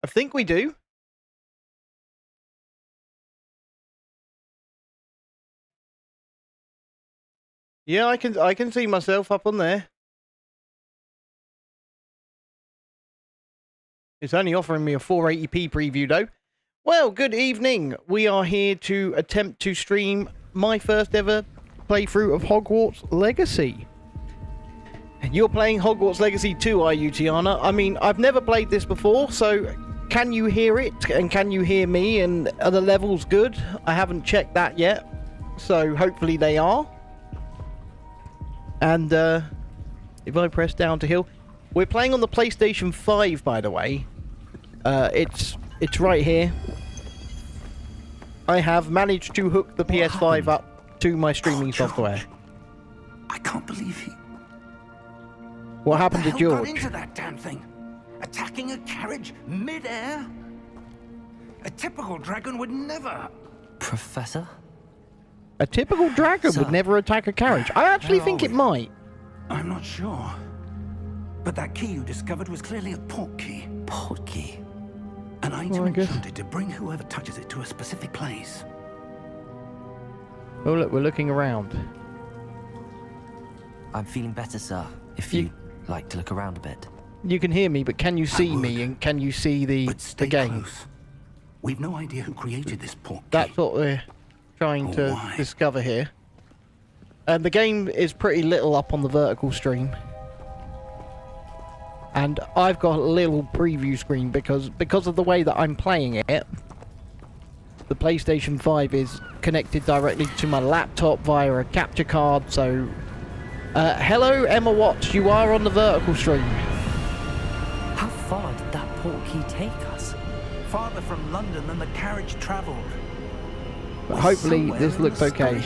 I think we do. Yeah, I can see myself up on there. It's only offering me a 480p preview though. Well, good evening. We are here to attempt to stream my first ever playthrough of Hogwarts Legacy. You're playing Hogwarts Legacy 2, are you, Tiana? I mean, I've never played this before, so can you hear it? And can you hear me? And are the levels good? I haven't checked that yet, so hopefully they are. And if I press down to hill, we're playing on the PlayStation 5, by the way. It's right here. I have managed to hook the PS5 up to my streaming software. I can't believe he... What happened to George? Got into that damn thing? Attacking a carriage mid-air? A typical dragon would never... Professor? A typical dragon would never attack a carriage. I actually think it might. I'm not sure. But that key you discovered was clearly a port key. Port key? An item enchanted to bring whoever touches it to a specific place. Oh look, we're looking around. I'm feeling better, sir. If you'd like to look around a bit. You can hear me, but can you see me and can you see the game? Close. We've no idea who created this port key. That's what we're trying to discover here. And the game is pretty little up on the vertical stream. And I've got a little preview screen because of the way that I'm playing it. The PlayStation 5 is connected directly to my laptop via a capture card, so... hello, Emma Watts, you are on the vertical stream. How far did that port key take us? Farther from London than the carriage travelled. But hopefully this looks okay.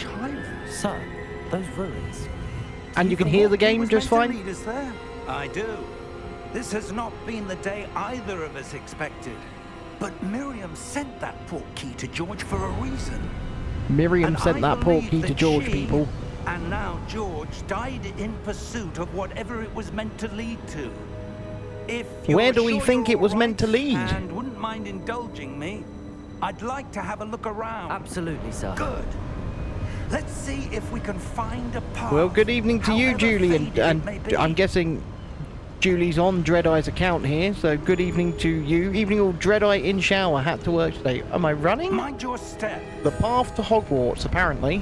Sir, those ruins. And you can hear the game just fine? I do. This has not been the day either of us expected. But Miriam sent that port key to George for a reason. Miriam sent that port key to George, people. And now George died in pursuit of whatever it was meant to lead to. If where do we think it was meant to lead? And wouldn't mind indulging me, I'd like to have a look around. Absolutely, sir. Good. Let's see if we can find a path. Well, good evening to you, Julie, and I'm guessing Julie's on Dreadeye's account here, so good evening to you. Evening all, Dreadeye in shower, had to work today. Am I running? Mind your step. The path to Hogwarts, apparently.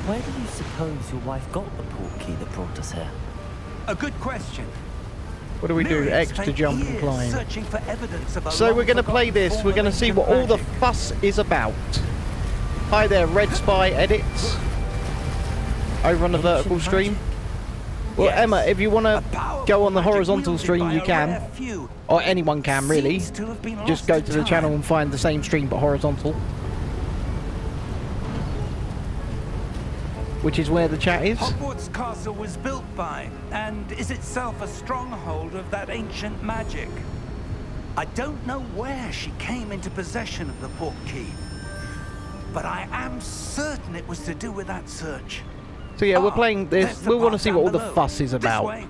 Where do you suppose your wife got the port key that brought us here? A good question. What do we do? X to jump and climb. Searching for evidence of a so we're going to play this. We're going to see what all the fuss is about. Hi there, Red Spy Edits. Over on the vertical stream. Well, yes. Emma, if you want to go on the horizontal stream, you can. Or anyone can, really. Just go to the channel and find the same stream, but horizontal. Which is where the chat is. Hogwarts Castle was built by, and is itself a stronghold of that ancient magic. I don't know where she came into possession of the port key, but I am certain it was to do with that search. So yeah, we're playing this. We want to see what all the fuss is about.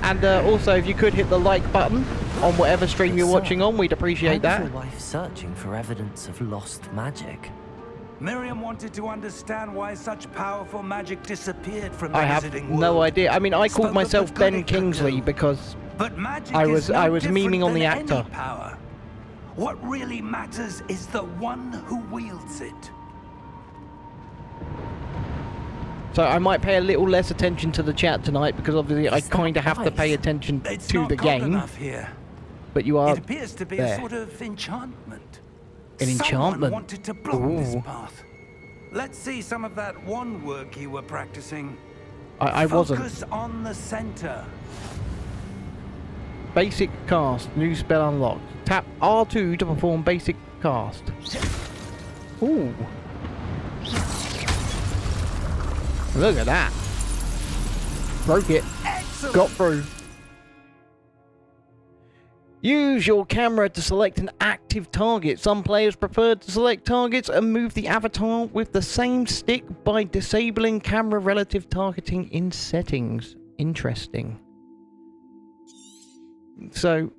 And also, if you could hit the like button on whatever stream you're watching on, we'd appreciate that. Your wife searching for evidence of lost magic. Miriam wanted to understand why such powerful magic disappeared from the visiting world. I have no idea. I mean, I called myself Ben Kingsley because I was memeing on the actor. What really matters is the one who wields it. So I might pay a little less attention to the chat tonight because obviously I kind of have to pay attention to the game. But you are It appears to be a sort of enchantment. An enchantment? Someone wanted to block this path. Let's see some of that wand work you were practicing. I wasn't. Focus on the center. Basic cast. New spell unlocked. Tap R2 to perform basic cast. Ooh. Look at that. Broke it. Excellent. Got through. Use your camera to select an active target. Some players prefer to select targets and move the avatar with the same stick by disabling camera relative targeting in settings. Interesting. So,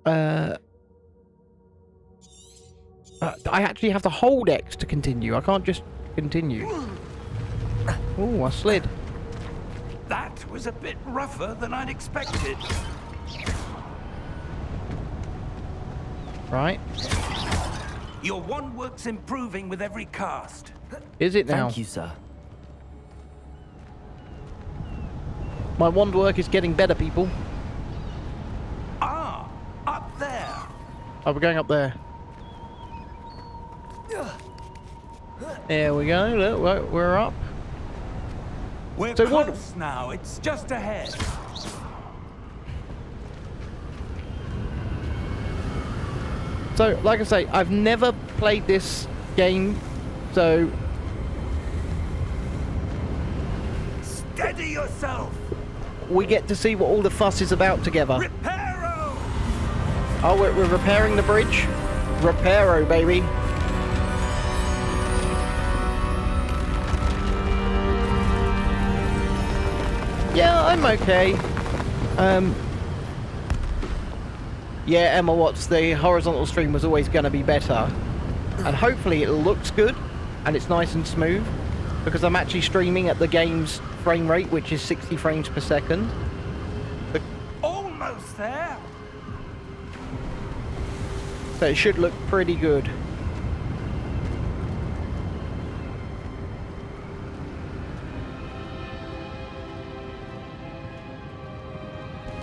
I actually have to hold X to continue. I can't just continue. Oh, I slid. That was a bit rougher than I'd expected. Right. Your wand work's improving with every cast. Is it now? Thank you, sir. My wand work is getting better, people. Ah, up there. Oh, we're going up there. There we go. Look, we're up. We're So close now. It's just ahead. So, like I say, I've never played this game, so Steady yourself. we get to see what all the fuss is about together. Reparo. Oh, we're repairing the bridge? Reparo, baby. Yeah, I'm okay. Yeah, Emma Watts, the horizontal stream was always going to be better. And hopefully it looks good and it's nice and smooth. Because I'm actually streaming at the game's frame rate, which is 60 frames per second. Almost there. So it should look pretty good.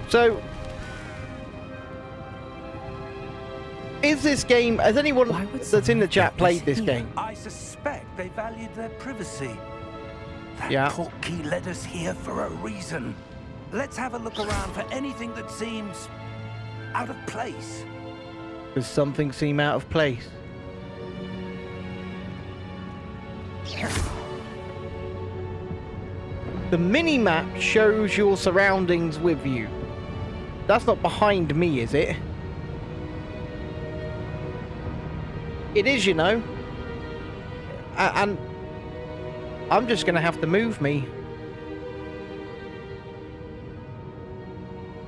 So, is this game, has anyone Why would that's in the someone chat get played this this here? game? I suspect they valued their privacy. That Yeah. portkey led us here for a reason. Let's have a look around for anything that seems out of place. Does something seem out of place? The mini-map shows your surroundings with you. That's not behind me, is it? It is, you know. And I'm just going to have to move me.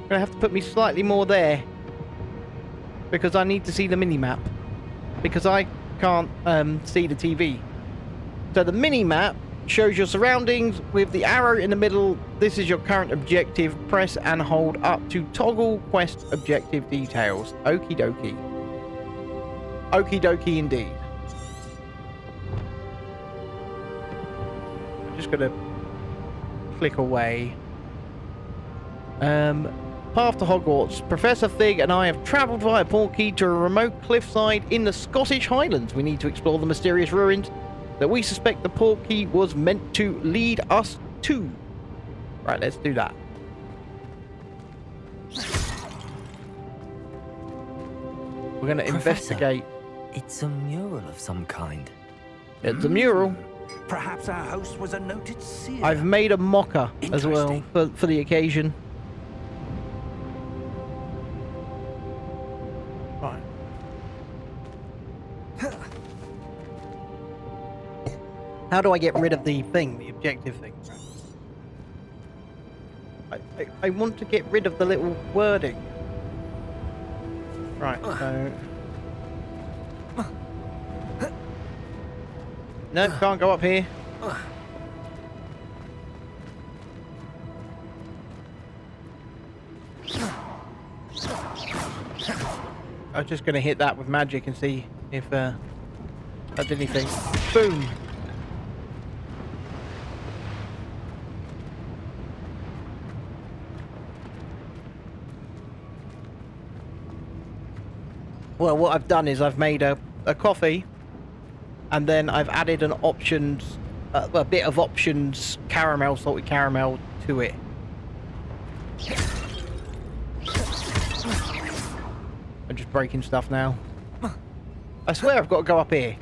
I'm going to have to put me slightly more there. Because I need to see the mini-map. Because I can't see the TV. So the mini-map shows your surroundings with the arrow in the middle. This is your current objective. Press and hold up to toggle quest objective details. Okie dokie. Okie dokie indeed. I'm just gonna click away. Path to Hogwarts. Professor Fig and I have travelled via Portkey to a remote cliffside in the Scottish Highlands. We need to explore the mysterious ruins that we suspect the Portkey was meant to lead us to. Right, let's do that. We're going to Professor, investigate. It's a mural of some kind. It's a mural. Perhaps our host was a noted seer. I've made a mocker as well Interesting. for the occasion. Right. How do I get rid of the thing, the objective thing? I want to get rid of the little wording. Right, so... No, can't go up here. I'm just going to hit that with magic and see if that did anything. Boom! Well, what I've done is I've made a coffee, and then I've added an options, a bit of options caramel, salted caramel to it. I'm just breaking stuff now. I swear I've got to go up here.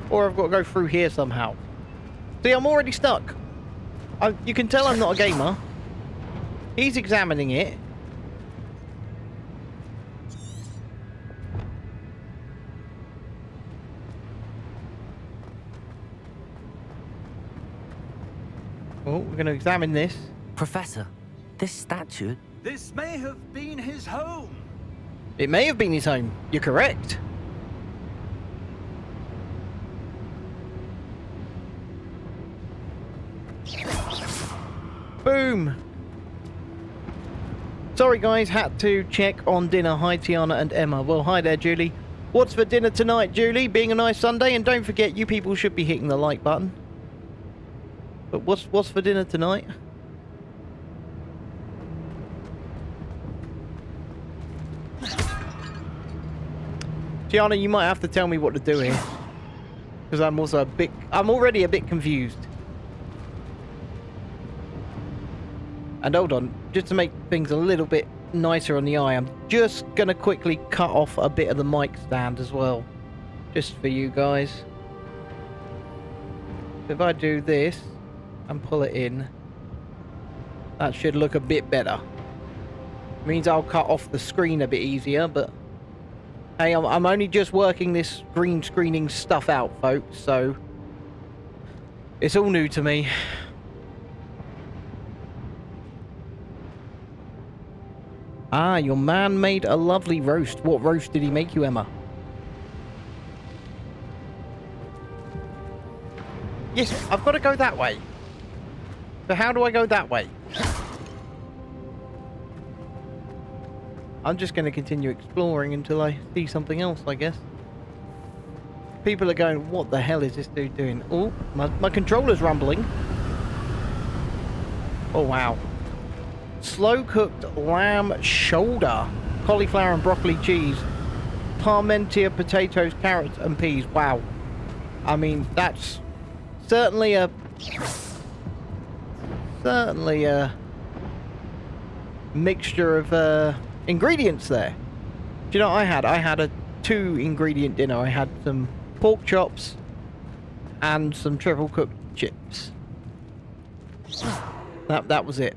Or I've got to go through here somehow. See, I'm already stuck. You can tell I'm not a gamer. He's examining it. Oh, we're going to examine this. Professor, this statue... This may have been his home. It may have been his home. You're correct. Boom. Sorry guys, had to check on dinner. Hi Tiana and Emma. Well, hi there Julie. What's for dinner tonight, Julie? Being a nice Sunday, and don't forget you people should be hitting the like button. But what's for dinner tonight? Tiana, you might have to tell me what to do here. Because I'm already a bit confused. And hold on, just to make things a little bit nicer on the eye, I'm just going to quickly cut off a bit of the mic stand as well. Just for you guys. If I do this and pull it in, that should look a bit better. Means I'll cut off the screen a bit easier, but hey, I'm only just working this green screening stuff out, folks, so it's all new to me. Ah, your man made a lovely roast. What roast did he make you, Emma? Yes, I've got to go that way. So how do I go that way? I'm just going to continue exploring until I see something else, I guess. People are going, what the hell is this dude doing? Oh, my controller's rumbling. Oh, wow. Slow-cooked lamb shoulder. Cauliflower and broccoli cheese. Parmentier potatoes, carrots and peas. Wow. I mean, that's certainly a mixture of ingredients there. Do you know what I had? I had a 2-ingredient dinner. I had some pork chops and some triple cooked chips. That was it.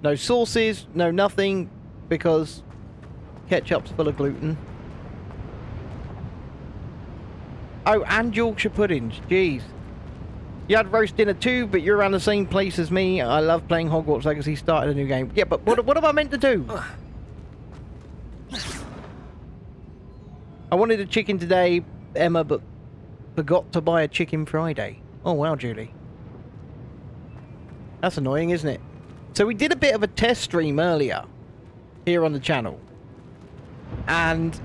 No sauces, no nothing, because ketchup's full of gluten. Oh, and Yorkshire puddings. Jeez. You had roast dinner too, but you're around the same place as me. I love playing Hogwarts Legacy. Started a new game. Yeah, but what am I meant to do? I wanted a chicken today, Emma, but forgot to buy a chicken Friday. Oh, wow, Julie. That's annoying, isn't it? So we did a bit of a test stream earlier here on the channel. And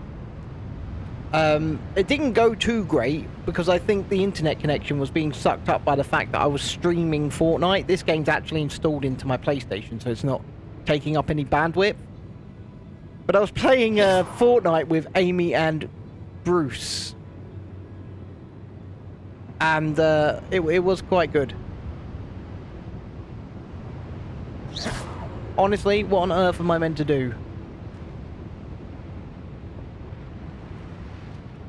it didn't go too great because I think the internet connection was being sucked up by the fact that I was streaming Fortnite. This game's actually installed into my PlayStation, so it's not taking up any bandwidth. But I was playing Fortnite with Amy and Bruce. And it was quite good. Honestly, what on earth am I meant to do?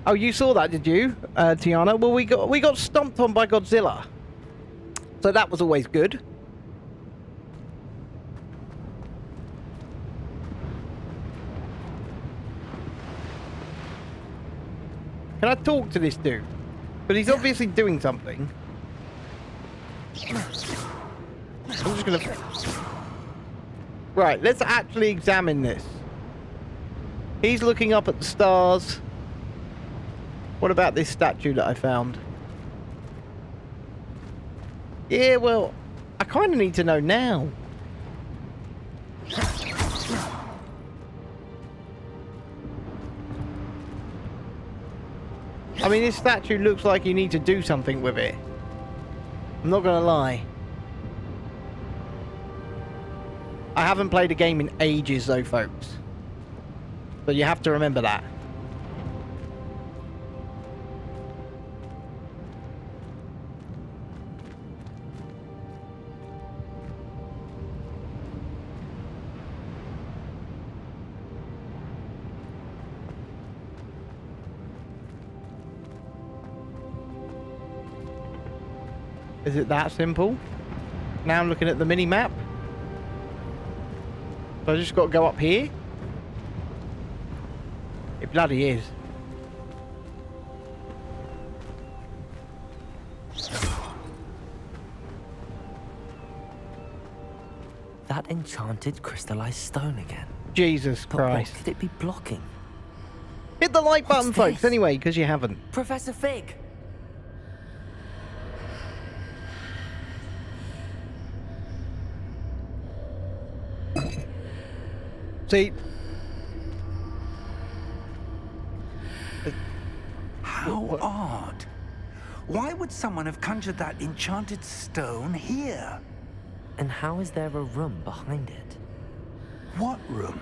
Oh, you saw that, did you, Tiana? Well, we got stomped on by Godzilla. So that was always good. Can I talk to this dude? But he's obviously doing something. I'm just gonna... Right, let's actually examine this. He's looking up at the stars. What about this statue that I found? Yeah, well, I kind of need to know now. I mean, this statue looks like you need to do something with it. I'm not gonna lie. I haven't played a game in ages though, folks. But you have to remember that. Is it that simple? Now I'm looking at the mini-map. So I just got to go up here? It bloody is. that enchanted crystallized stone again. Jesus But Christ. what could it be blocking? Hit the like button, What's folks, this? anyway, because you haven't. Professor Fig! See, How odd. Why would someone have conjured that enchanted stone here? And how is there a room behind it? What room?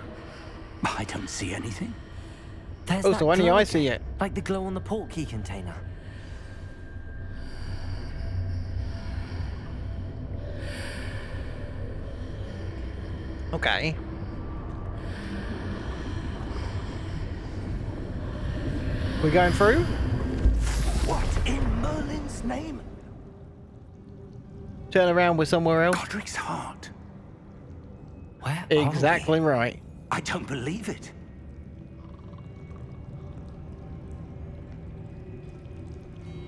I don't see anything. There's oh, that so only glow I again, see it. like the glow on the portkey container. Okay. We're going through? What in Merlin's name? Turn around, we're somewhere else. Godric's heart. Where Exactly right. I don't believe it.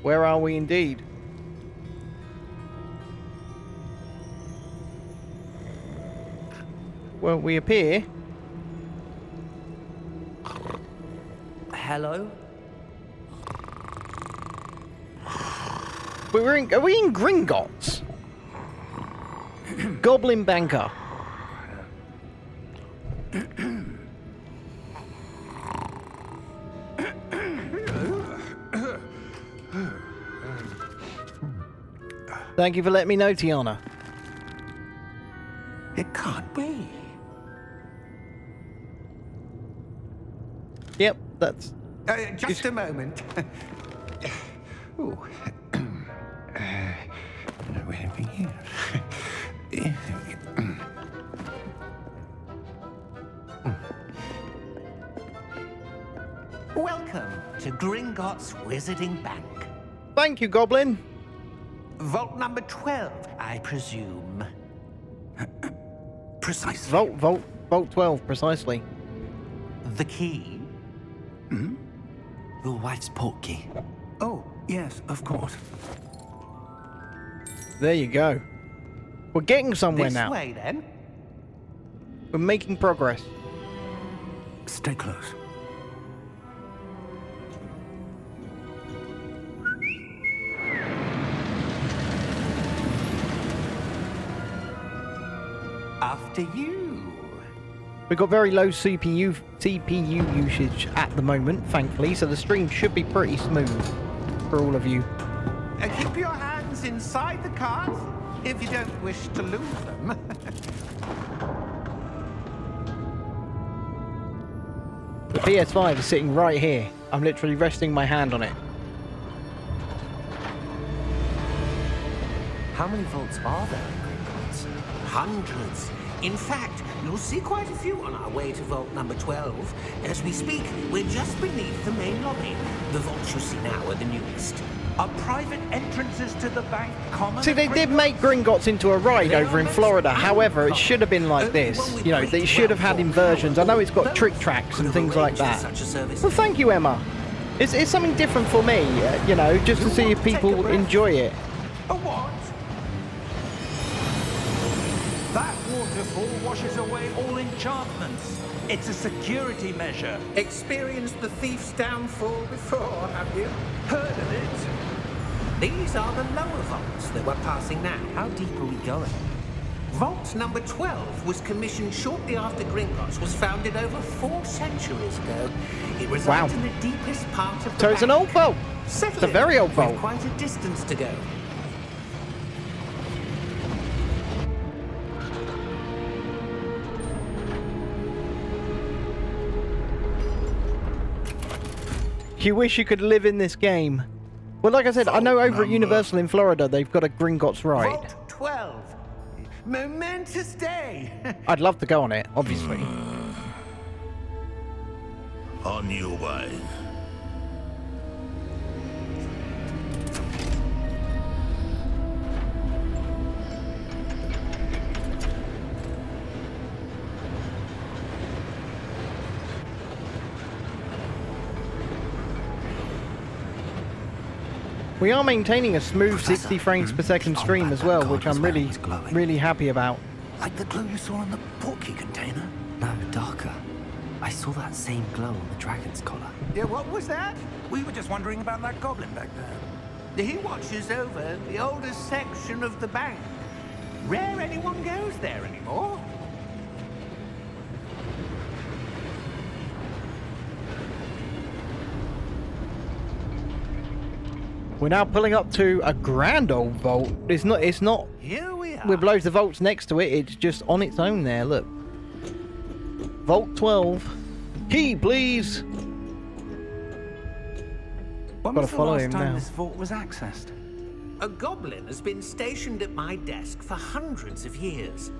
Where are we indeed? Well, we appear. are we? Hello? Are we in Gringotts? Goblin Banker. Thank you for letting me know, Tiana. It can't be. Yep, that's... Just a moment. Ooh. Anything here? Welcome to Gringotts Wizarding Bank. Thank you, Goblin. Vault number 12, I presume. Precisely. Vault 12, precisely. The key? Your wife's portkey. Oh, yes, of course. There you go. We're getting somewhere This now. way, then. We're making progress. Stay close. After you. We've got very low CPU usage at the moment, thankfully, so the stream should be pretty smooth for all of you. Keep your hands inside the cart if you don't wish to lose them. The PS5 is sitting right here. I'm literally resting my hand on it. How many vaults are there in Gringotts? Hundreds. In fact, you'll see quite a few on our way to vault number 12. As we speak, we're just beneath the main lobby. The vaults you see now are the newest. Are private entrances to the bank common? See, they did make Gringotts into a ride over in Florida. However, it should have been like this. You know, they should have had inversions. I know it's got trick tracks and things like that. Such a service. Well, thank you, Emma. It's something different for me, you know, just to see if people enjoy it. A what? That waterfall washes away all enchantments. It's a security measure. Experienced the thief's downfall before, have you? Heard of it? These are the lower vaults that we're passing now. How deep are we going? Vault number 12 was commissioned shortly after Gringotts was founded over 4 centuries ago. It resides in the deepest part of the So it's an bank. old vault. Settle It's a in. very old We've vault. quite a distance to go. You wish you could live in this game. Well, like I said, I know over at Universal in Florida, they've got a Gringotts ride. Vault 12. Momentous day. I'd love to go on it, obviously. On your way. We are maintaining a smooth 60 frames per second stream as well, which I'm really happy about. Like the glow you saw in the portkey container? No, darker. I saw that same glow on the dragon's collar. Yeah, what was that? We were just wondering about that goblin back there. He watches over the oldest section of the bank. Rare anyone goes there anymore. We're now pulling up to a grand old vault. It's not Here we are. with loads of vaults next to it. It's just on its own there. Look. Vault 12. Key, please. When Gotta was the follow last him time now. this vault was accessed? A goblin has been stationed at my desk for hundreds of years.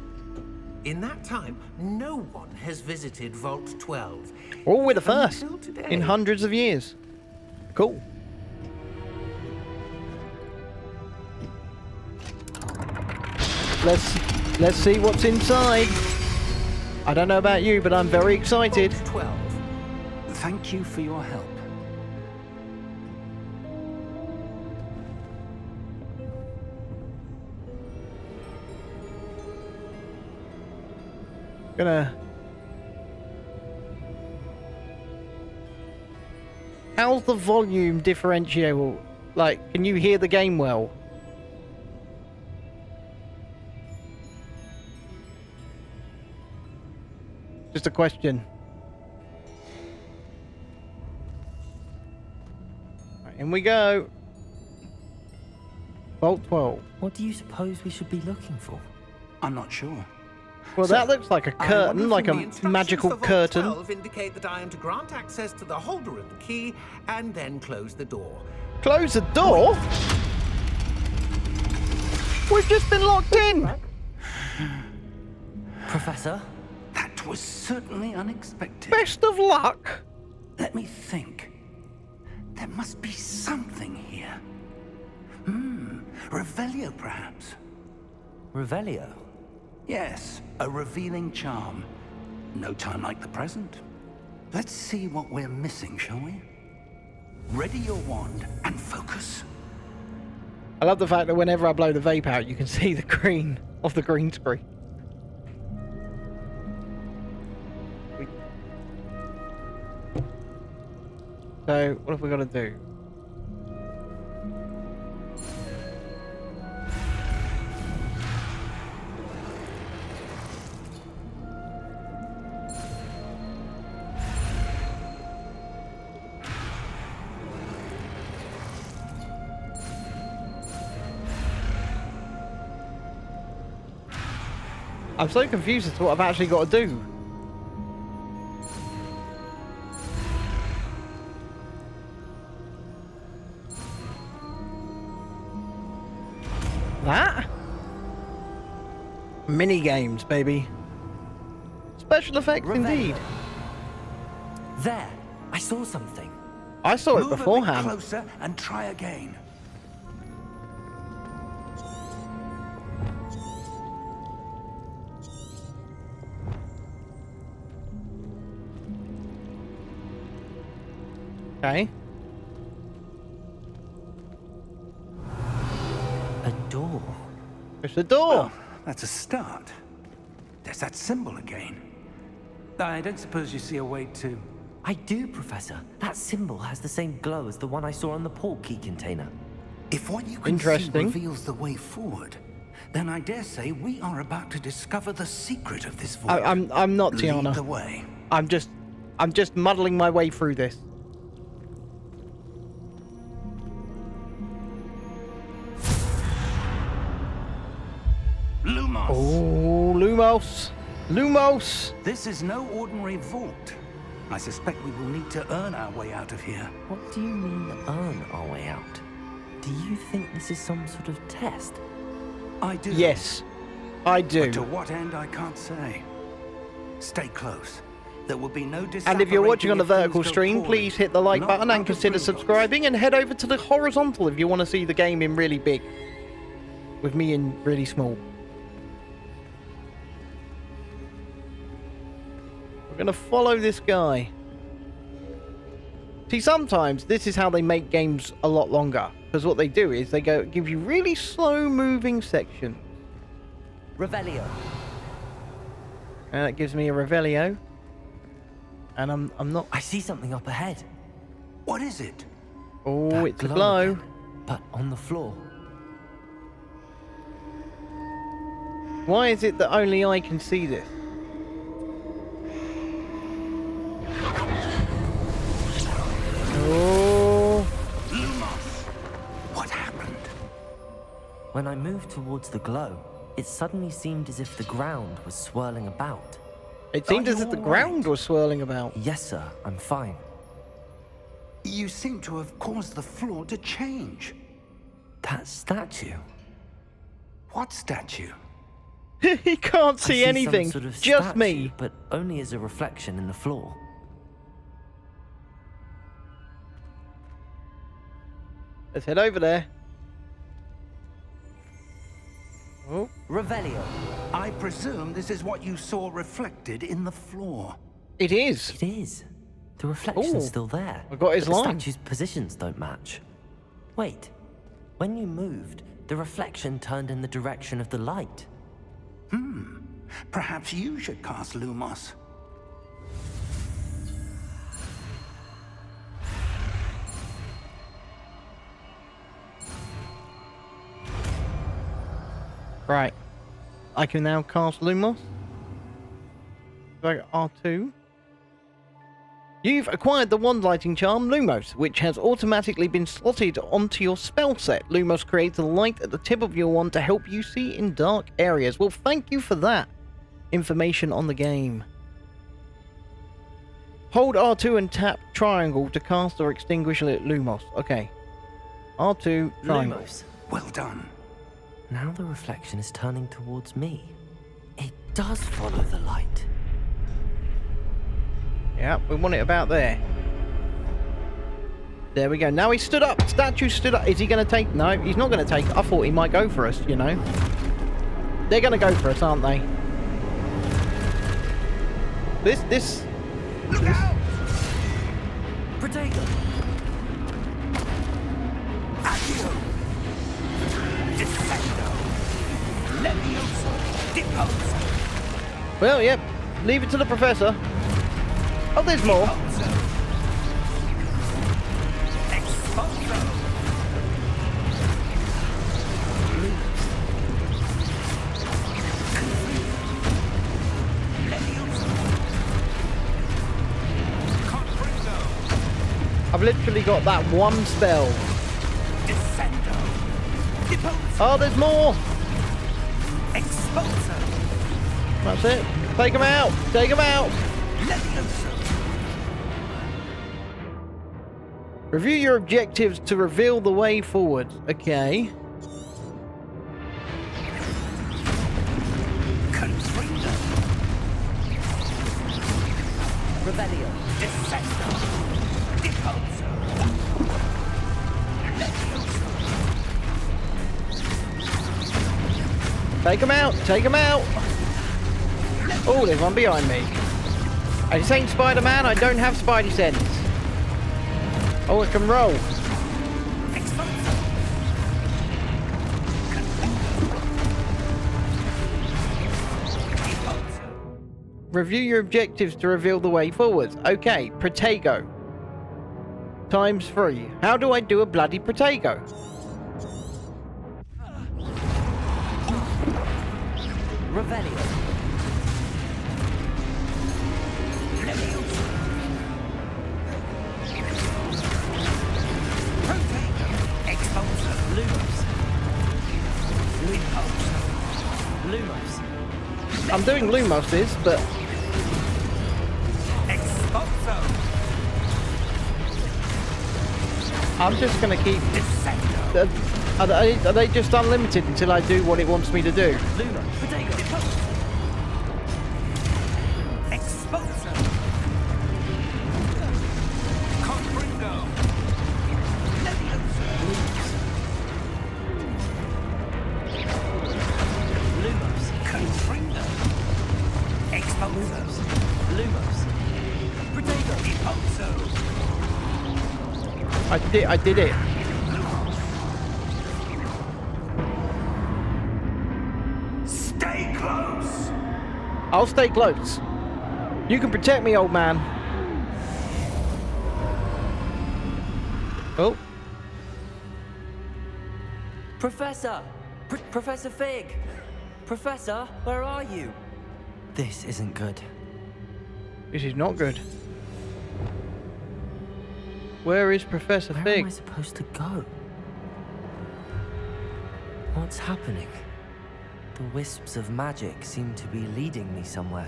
In that time, no one has visited Vault 12. Oh, we're the first Until today. in hundreds of years. Cool. Let's see what's inside. I don't know about you, but I'm very excited. Vault 12. Thank you for your help. Gonna. How's the volume differential? Like, can you hear the game well? Just a question. Right, in we go. Vault 12. What do you suppose we should be looking for? I'm not sure. Well, So, that looks like a I curtain, wonder like if a the instructions magical for Vault curtain. 12 indicate that I am to grant access to the holder of the key and then close the door. Close the door? We've just been locked in! Professor? That was certainly unexpected. Best of luck! Let me think. There must be something here. Revelio, perhaps. Revelio? Yes, a revealing charm. No time like the present. Let's see what we're missing, shall we? Ready your wand and focus. I love the fact that whenever I blow the vape out, you can see the green of the green screen. So, what have we got to do? I'm so confused as to what I've actually got to do. That? Mini games, baby. Special effects indeed. There! I saw something. I saw it Move a bit beforehand. closer and try again. Okay. A door. Push the door. Well, that's a start. There's that symbol again. I don't suppose you see a way to... I do, Professor. That symbol has the same glow as the one I saw on the portkey container. If what you can see Interesting. reveals the way forward, then I dare say we are about to discover the secret of this void. I'm not Lead Tiana. the way. I'm just muddling my way through this. Lumos! Oh, Lumos. Lumos. This is no ordinary vault. I suspect we will need to earn our way out of here. What do you mean, earn our way out? Do you think this is some sort of test? I do. Yes, I do. But to what end, I can't say. Stay close. There will be no And if you're watching on the disapparating if vertical things go stream, poorly. please hit the like Not button and out of consider Gringotts. subscribing, and head over to the horizontal if you want to see the game in really big. With me in really small. We're going to follow this guy. See, sometimes this is how they make games a lot longer. Because what they do is they give you really slow moving sections. Revelio. And that gives me a Revelio. And I'm not... I see something up ahead. What is it? Oh, That it's a glow. again, but on the floor. Why is it that only I can see this? Oh, Lumos! What happened? When I moved towards the glow, it suddenly seemed as if the ground was swirling about. it seemed Are as you if the all ground right? was swirling about. Yes, sir, I'm fine. You seem to have caused the floor to change. That statue. What statue? He can't I see some anything. sort of Just statue, me. but only as a reflection in the floor. Let's head over there. Oh, Revelio. I presume this is what you saw reflected in the floor. it is. It is. The reflection's Ooh, still there. I got his but the line. statue's positions don't match. Wait. When you moved, the reflection turned in the direction of the light. Perhaps you should cast Lumos. Right. I can now cast Lumos. Like R2. You've acquired the wand lighting charm Lumos, which has automatically been slotted onto your spell set. Lumos creates a light at the tip of your wand to help you see in dark areas. Well, thank you for that. Information on the game. Hold R2 and tap triangle to cast or extinguish Lumos. Okay. R2, triangle. Lumos. Well done. Now the reflection is turning towards me. It does follow the light. Yeah, we want it about there. There we go. Now he stood up. Statue stood up. Is he going to take... No, he's not going to take... I thought he might go for us, you know. They're going to go for us, aren't they? This... Look out! Protego! Accio! Descendo! Levioso! Deposo! Well, yep. Leave it to the professor. Oh, there's more. Deposo! Exposo! Levioso! Confringo! I've literally got that one spell. Descendo! Deposo! Oh, there's more. Exposo! That's it. Take him out. Take him out. Levioso! Review your objectives to reveal the way forward. Okay. Confringo! Revelio. Descendo! Deposo! Levioso! Take him out. Take him out. Oh, there's one behind me. This ain't Spider-Man. I don't have Spidey sense. Oh, I can roll. Exposo! Deposo! Review your objectives to reveal the way forward. Okay, Protego. ×3. How do I do a bloody Protego? Revelio. Levioso! Protego! Exposo! Lumos. Deposo! Lumos. I'm doing Lumos's, but Exposo! I'm just going to keep... Descendo! Are they just unlimited until I do what it wants me to do? Lumo. Protego. Deposo! Exposo! Confringo! Levioso! Lumos. Confringo! Exposo! Lumos. Protego. Deposo! I did it. Stay close! I'll stay close. You can protect me, old man. Oh. Professor! Professor Fig! Professor, where are you? This isn't good. This is not good. Where is Professor Where Fig? am I supposed to go? What's happening? The wisps of magic seem to be leading me somewhere.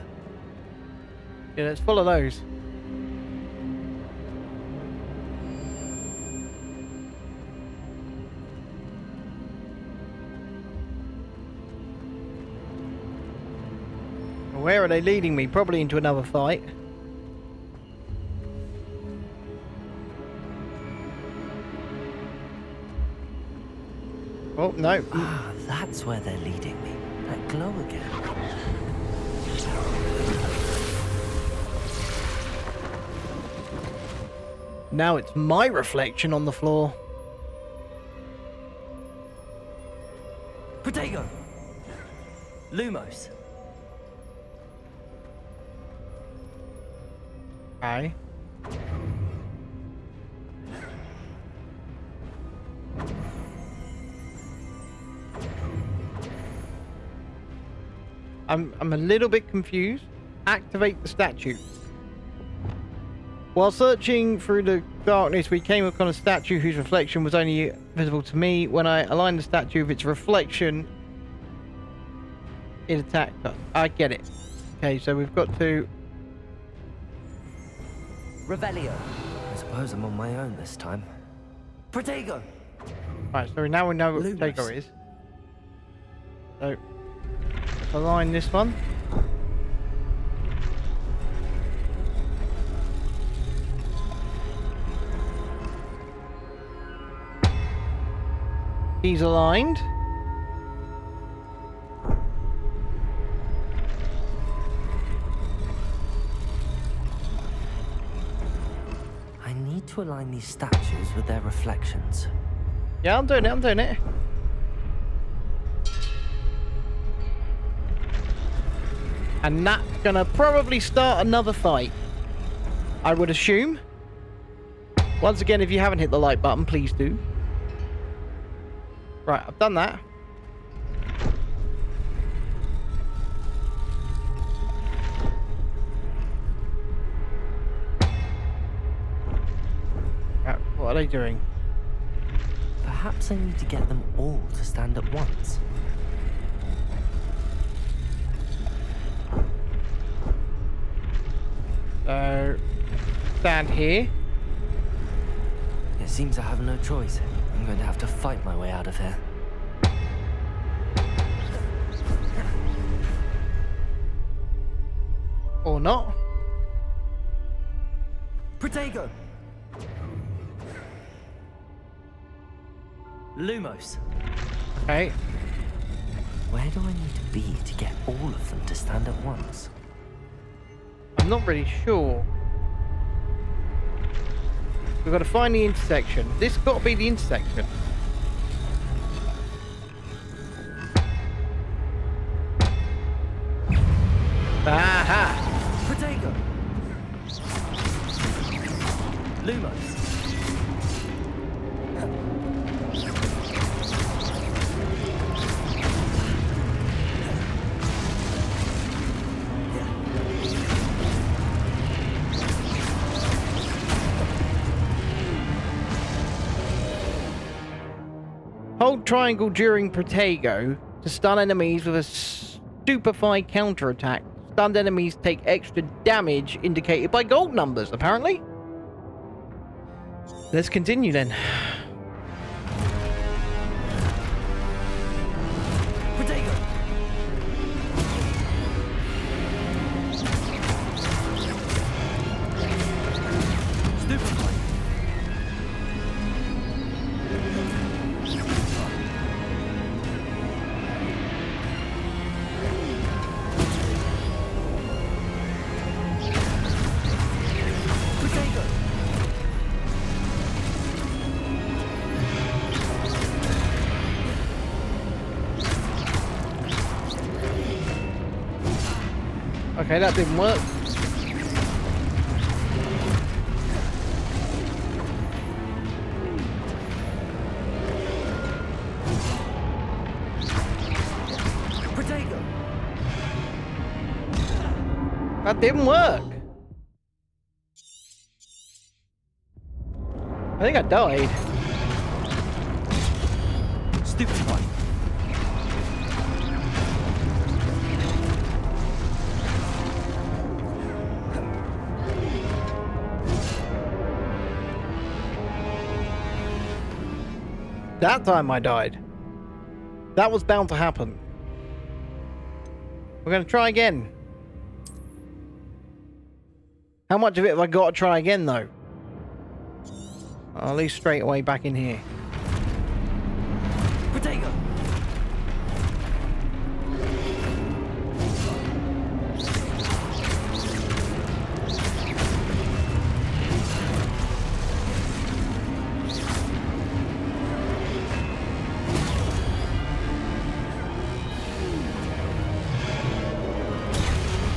Yeah, let's follow those. Where are they leading me? Probably into another fight. Oh, no. Ah, that's where they're leading me. That glow again. Now it's my reflection on the floor. Protego! Lumos! Okay. I'm a little bit confused. Activate the statue. While searching through the darkness, we came upon a statue whose reflection was only visible to me. When I aligned the statue with its reflection, it attacked us. I get it. Okay, so we've got to... Revelio. I suppose I'm on my own this time. Protego! Right, so now we know what Lumos. Protego is. So, align this one. He's aligned. I need to align these statues with their reflections. Yeah, I'm doing it. And that's gonna probably start another fight, I would assume. Once again, if you haven't hit the like button, please do. Right, I've done that. Right, what are they doing? Perhaps I need to get them all to stand at once. So, stand here. It seems I have no choice. I'm going to have to fight my way out of here. Or not. Protego! Lumos. Okay. Where do I need to be to get all of them to stand at once? I'm not really sure. We've got to find the intersection. This has got to be the intersection. Aha! Protego! Lumos. Hold triangle during Protego to stun enemies with a stupefy counterattack. Stunned enemies take extra damage indicated by gold numbers, apparently. Let's continue then. Protego! Stupefy. Protego! Okay, that didn't work. Protego! That didn't work. I think I died. Stupid one. That time I died. That was bound to happen. We're going to try again. How much of it have I got to try again, though? I'll leave straight away back in here. Protego!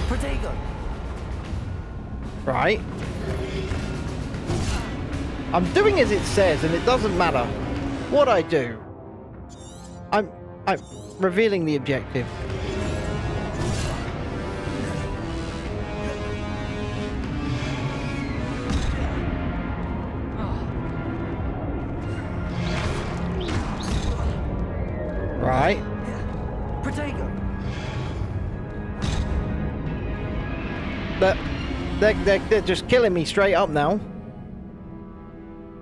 Protego! Right. I'm doing as it says, and it doesn't matter what I do. I'm revealing the objective. Right. Protego! They're just killing me straight up now.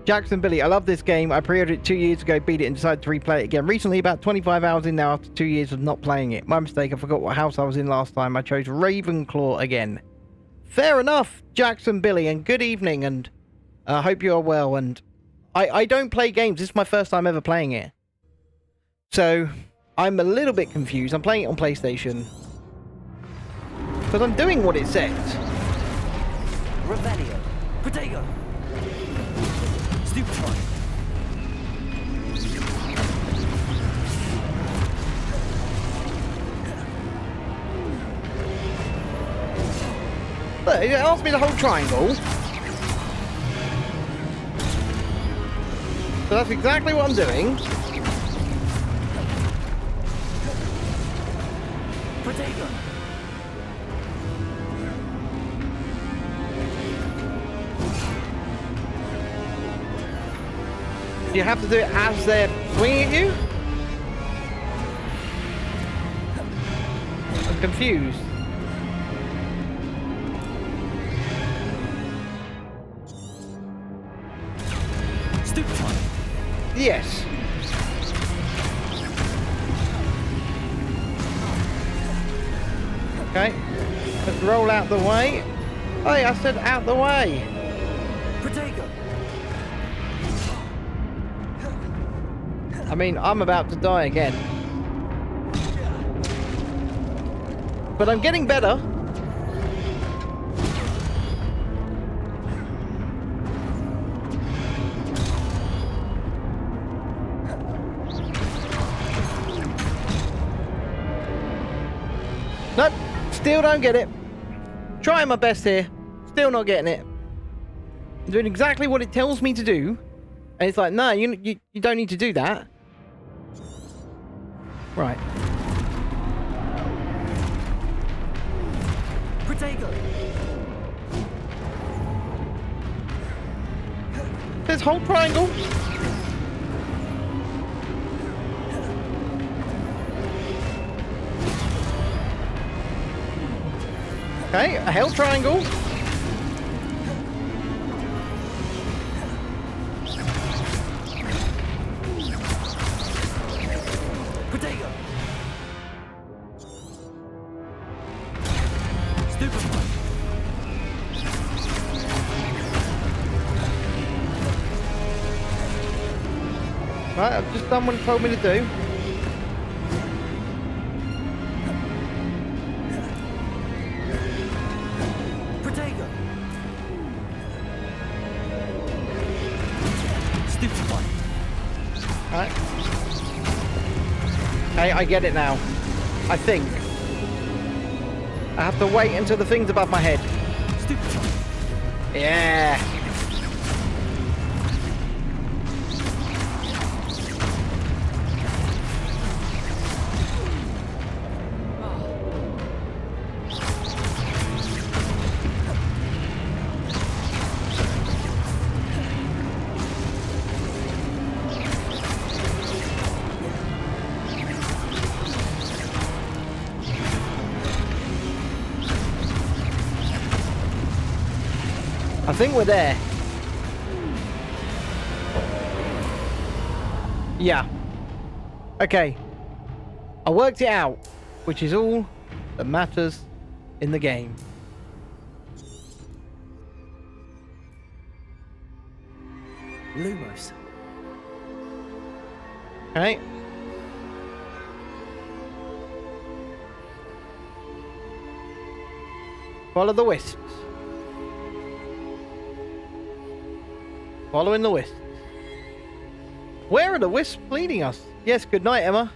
Jackson Billy, I love this game. I pre-ordered it 2 years ago, beat it, and decided to replay it again. Recently, about 25 hours in now after 2 years of not playing it. My mistake, I forgot what house I was in last time. I chose Ravenclaw again. Fair enough, Jackson Billy, and good evening, and I hope you are well. And I don't play games. This is my first time ever playing it. So, I'm a little bit confused. I'm playing it on PlayStation. Because I'm doing what it says. Revelio! Protego! Stupid one! Look, it asked me the whole triangle. So that's exactly what I'm doing. Protego! Do you have to do it as they're swinging at you? I'm confused. Stupid one! Yes. Okay. Let's roll out the way. Hey, I said out the way. Protego! I mean, I'm about to die again. But I'm getting better. Nope, still don't get it. Trying my best here. Still not getting it. I'm doing exactly what it tells me to do. And it's like, no, you don't need to do that. Right. Protego! There's whole triangle. Okay, a held triangle. Protego! Stupid one! Right, I've just done what it told me to do. Protego! Stupid one! Right. Okay, I get it now. I think. I have to wait until the thing's above my head. Stupid. Yeah. I think we're there. Yeah. Okay. I worked it out, which is all that matters in the game. Lumos. Okay. Follow the wisps. Following the wisps. Where are the wisps leading us? Yes, good night, Emma.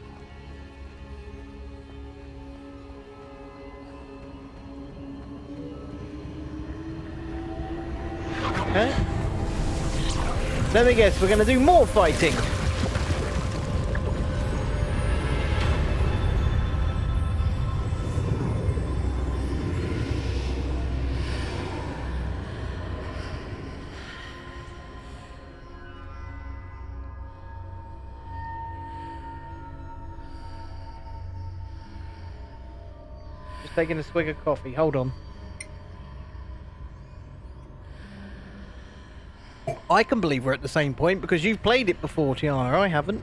Okay. Let me guess, we're going to do more fighting. Just taking a swig of coffee. Hold on. I can believe we're at the same point because you've played it before, Tiana. I haven't.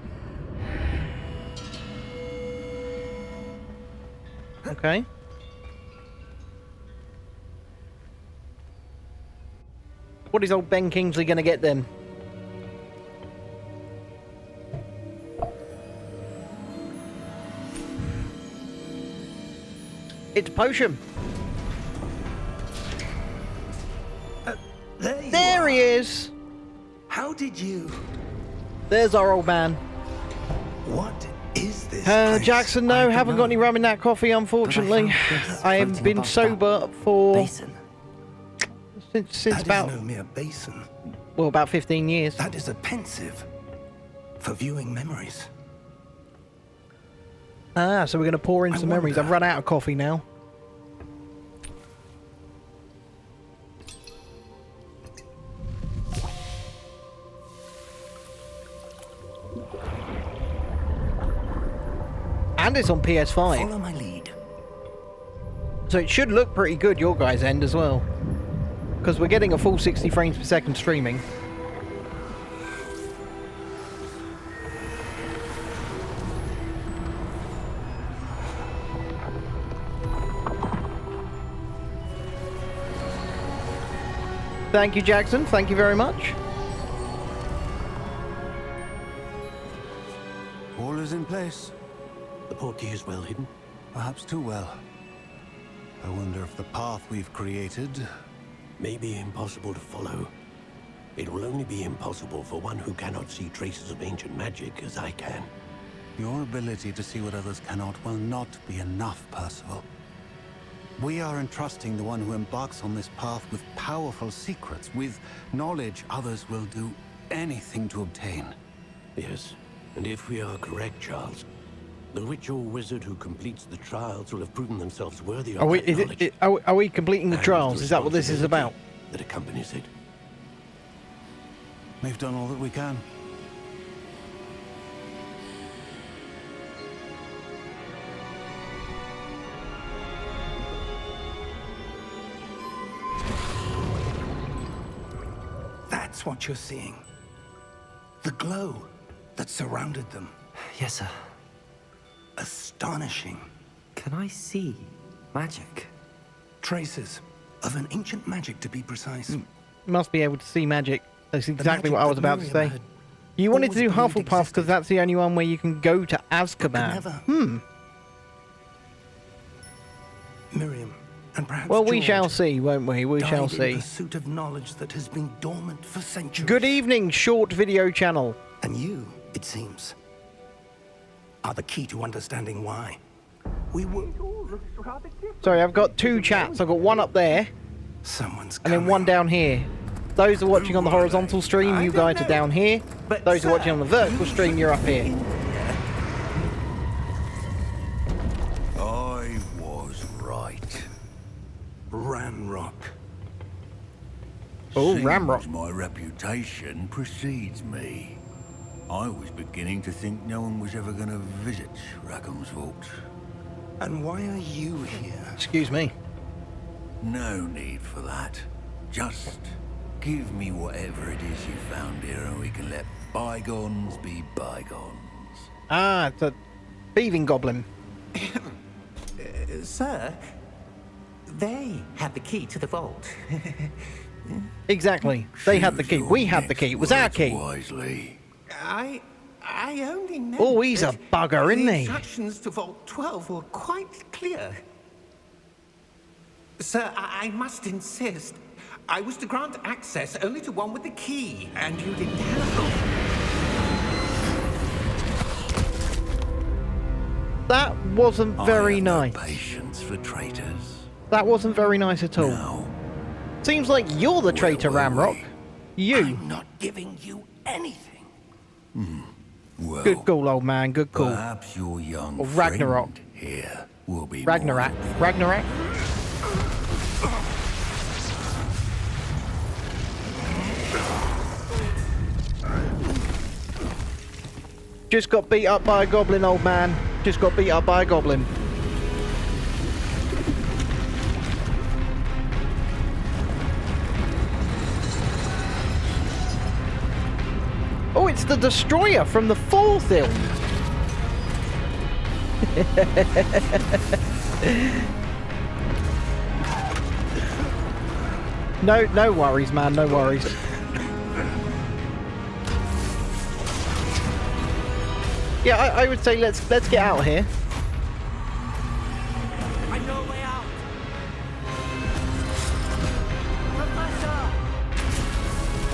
Okay. What is old Ben Kingsley going to get then? It's a potion. There he is. How did you? There's our old man. What is this place? Jackson, no, haven't got any rum in that coffee, unfortunately. I have been sober for Basin. since That about is no mere basin. well, about 15 years. That is a pensive for viewing memories. Ah, so we're going to pour in I some memories. wonder- I've run out of coffee now. And it's on PS5. Follow my lead. So it should look pretty good your guys' end as well. Because we're getting a full 60 frames per second streaming. Thank you, Jackson. Thank you very much. All is in place. The portkey is well hidden. Perhaps too well. I wonder if the path we've created... May be impossible to follow. It will only be impossible for one who cannot see traces of ancient magic as I can. Your ability to see what others cannot will not be enough, Percival. We are entrusting the one who embarks on this path with powerful secrets, with knowledge others will do anything to obtain. Yes, and if we are correct, Charles, the witch or wizard who completes the trials will have proven themselves worthy of Are we, that is knowledge. it, are we completing the and trials? the Is that what this is about? responsibility that accompanies it. We've done all that we can. That's what you're seeing. The glow that surrounded them. Yes, sir. Astonishing. Can I see magic? Traces of an ancient magic, to be precise. Must be able to see magic. That's exactly magic what I was that about to Miriam say. had You wanted to do always believed Hufflepuff because existed. that's the only one where you can go to But Azkaban. never. Miriam, and perhaps Well, we George, shall see, won't we? We shall died in see. pursuit of knowledge that has been dormant for centuries. Good evening, short video channel. And you, it seems, are the key to understanding why. We were... Sorry, I've got two chats. I've got one up there, Someone's and coming. then one down here. Those are watching on the horizontal stream, you guys are down here. But Those are sir, watching on the vertical stream, you're up here. I was right. Ranrock. Oh, Seems Ramrock. my reputation precedes me. I was beginning to think no one was ever going to visit Rackham's vault. And why are you here? Excuse me. No need for that. Just give me whatever it is you found here and we can let bygones be bygones. Ah, it's a thieving goblin. Sir, they had the key to the vault. Exactly. They had the key. We had the key. It was our key. Wisely. I only know. Oh, he's a bugger, isn't the he? instructions to Vault 12 were quite clear. Sir, I must insist. I was to grant access only to one with the key, and you didn't have. That wasn't very I have no nice. patience for traitors. That wasn't very nice at all. Now, Seems like you're the traitor, were Ramrock. we? You. I'm not giving you anything. well, Good call, old man. Good call. perhaps your young Or Ragnarok. friend here will be Ragnarok. more. Ragnarok? Just got beat up by a goblin, old man. Just got beat up by a goblin. Oh, it's the Destroyer from the 4th film. No worries, man. No worries. Yeah, I would say let's get out of here. I know a way out.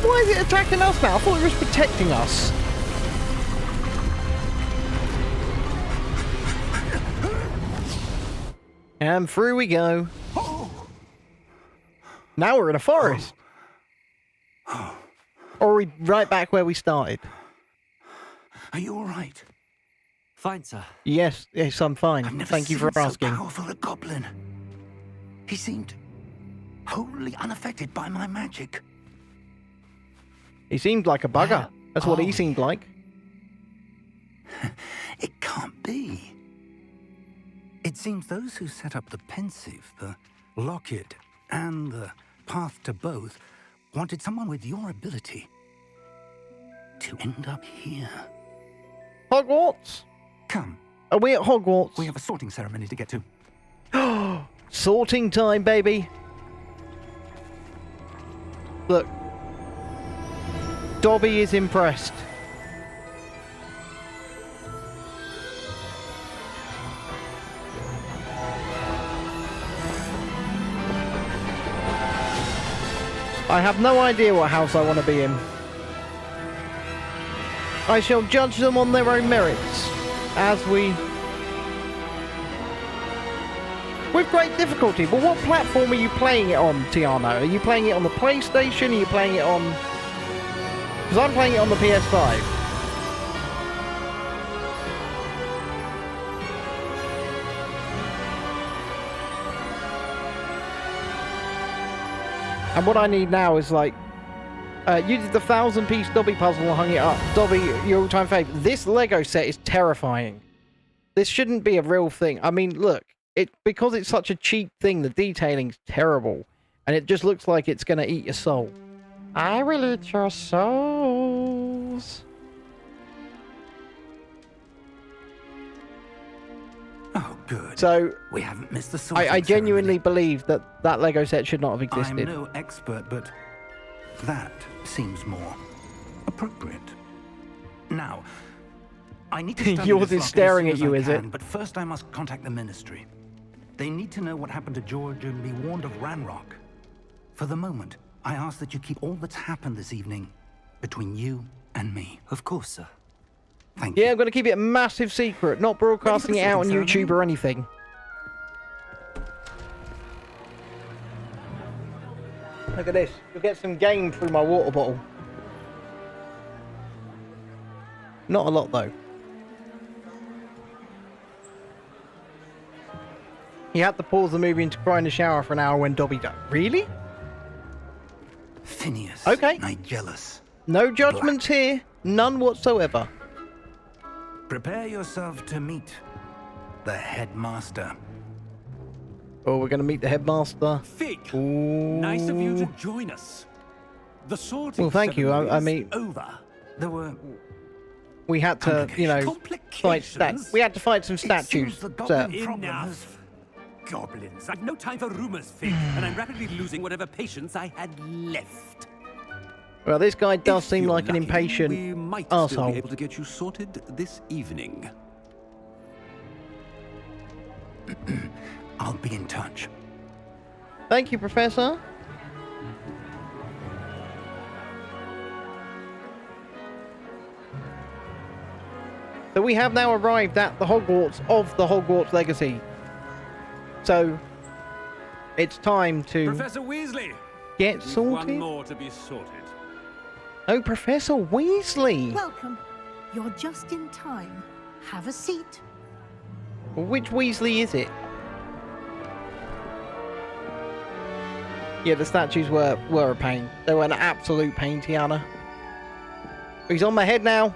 Why is it attacking us now? I thought it was protecting us. And through we go. Now we're in a forest. Or are we right back where we started? Are you all right? Fine, sir. Yes, I'm fine. I've never Thank you for seen asking. So powerful a goblin. He seemed wholly unaffected by my magic. He seemed like a bugger. That's what he seemed like. It can't be. It seems those who set up the pensive, the locket, and the path to both wanted someone with your ability to end up here. Hogwarts? Come, Are we at Hogwarts? we have a sorting ceremony to get to. Sorting time, baby. Look. Dobby is impressed. I have no idea what house I want to be in. I shall judge them on their own merits, as we... With great difficulty, but what platform are you playing it on, Tiana? Are you playing it on the PlayStation? Are you playing it on... Because I'm playing it on the PS5. And what I need now is like... you did the 1,000-piece Dobby puzzle and hung it up. Dobby, your all-time favourite. This Lego set is terrifying. This shouldn't be a real thing. I mean, look. Because it's such a cheap thing, the detailing's terrible. And it just looks like it's going to eat your soul. I will eat your souls. Oh, good. So, We haven't missed the sorting I genuinely ceremony. believe that that Lego set should not have I'm existed. no expert, but that seems more appropriate. Now, I need to study Yours this is lock staring as at soon you, as is I it? can, but first I must contact the Ministry. They need to know what happened to George and be warned of Ranrock. For the moment, I ask that you keep all that's happened this evening between you and me. Of course, sir. Thank you. Yeah, I'm going to keep it a massive secret, not broadcasting it out on YouTube or anything. Look at this. You'll get some game through my water bottle. Not a lot, though. He had to pause the movie and cry in the shower for an hour when Dobby died. Really? Phineas. Okay. Nigellus. No judgments here. None whatsoever. Prepare yourself to meet the headmaster. Oh, we're going to meet the headmaster. Fig, Ooh. nice of you to join us. The sorting Well, thank you. I ceremony mean, is over. There were we had to, you know, fight Complications? we had to fight some statues. seems the So, goblin problem has- Enough. Goblins. I've no time for rumors, Fig, and I'm rapidly losing whatever patience I had left. well, this guy does If seem you're like an lucky, impatient we might still arsehole. be able to get you sorted this evening. I'll be in touch. Thank you, Professor. So we have now arrived at the Hogwarts of the Hogwarts Legacy. So it's time to Professor Weasley, get we've sorted. one more to be sorted. Oh, Professor Weasley. Welcome. You're just in time. Have a seat. Which Weasley is it? Yeah, the statues were a pain. They were an absolute pain, Tiana. He's on my head now.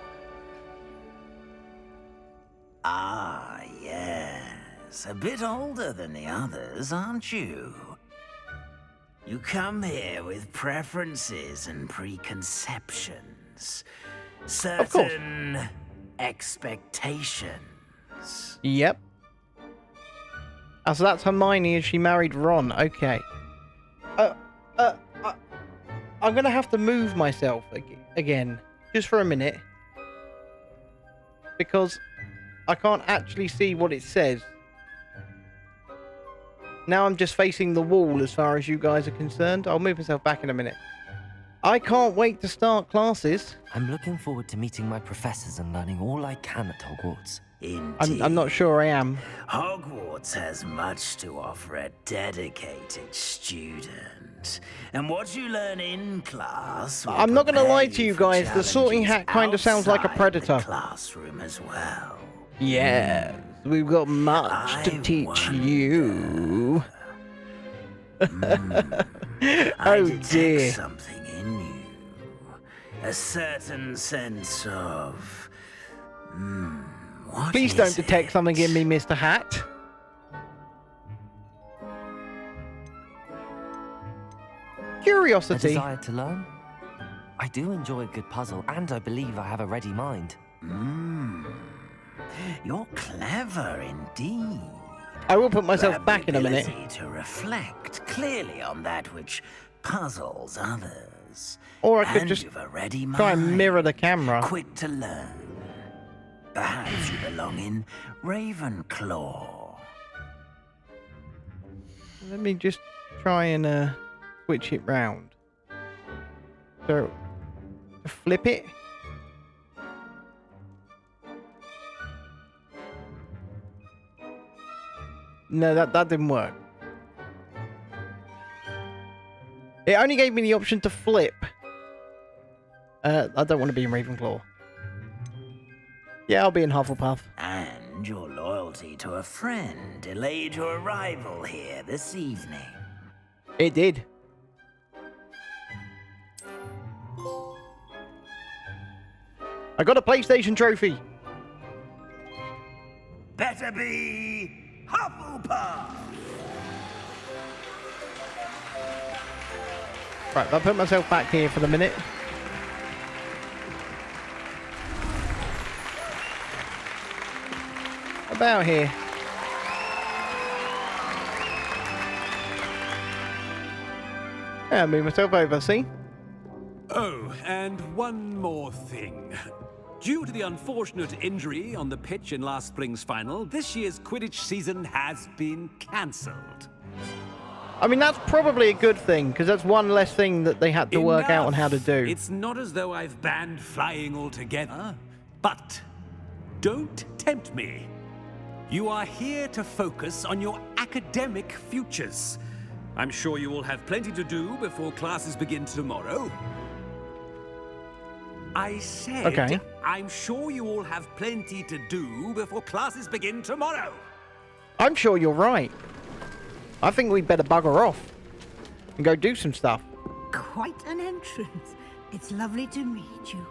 Ah, yes. A bit older than the others, aren't you? You come here with preferences and preconceptions. Certain expectations. Yep. Oh, so that's Hermione as she married Ron. Okay. I'm gonna have to move myself again, just for a minute, because I can't actually see what it says. Now I'm just facing the wall as far as you guys are concerned. I'll move myself back in a minute. I can't wait to start classes. I'm looking forward to meeting my professors and learning all I can at Hogwarts. Indeed. I'm not sure I am. Hogwarts has much to offer a dedicated student. And what you learn in class will I'm not gonna prepare lie to you for guys, the Sorting challenges Hat kinda sounds like a outside predator. the classroom as well. Yes, we've got much to I teach wonder. you. I Oh detect dear. something in you. A certain sense of... what Please don't is detect it? something in me, Mr. Hat. A Curiosity. desire to learn? I do enjoy a good puzzle, and I believe I have a ready mind. You're clever indeed. I will put myself Have back the in a minute. ability to reflect clearly on that which puzzles others. Or I could And just you've a ready mind, try and mirror the camera. quick to learn. Perhaps you belong in Ravenclaw. Let me just try and switch it round. So, flip it. No, that didn't work. It only gave me the option to flip. I don't want to be in Ravenclaw. Yeah, I'll be in Hufflepuff. And your loyalty to a friend delayed your arrival here this evening. It did. I got a PlayStation trophy. Better be Hufflepuff! Right, I'll put myself back here for the minute. About here. Yeah, move myself over, see? Oh, and one more thing. Due to the unfortunate injury on the pitch in last spring's final, this year's Quidditch season has been cancelled. I mean, that's probably a good thing, because that's one less thing that they had to work out on how to do. It's not as though I've banned flying altogether, but don't tempt me. You are here to focus on your academic futures. I'm sure you all have plenty to do before classes begin tomorrow. I said, Okay. I'm sure you all have plenty to do before classes begin tomorrow. I'm sure you're right. I think we'd better bugger off and go do some stuff. Quite an entrance. It's lovely to meet you.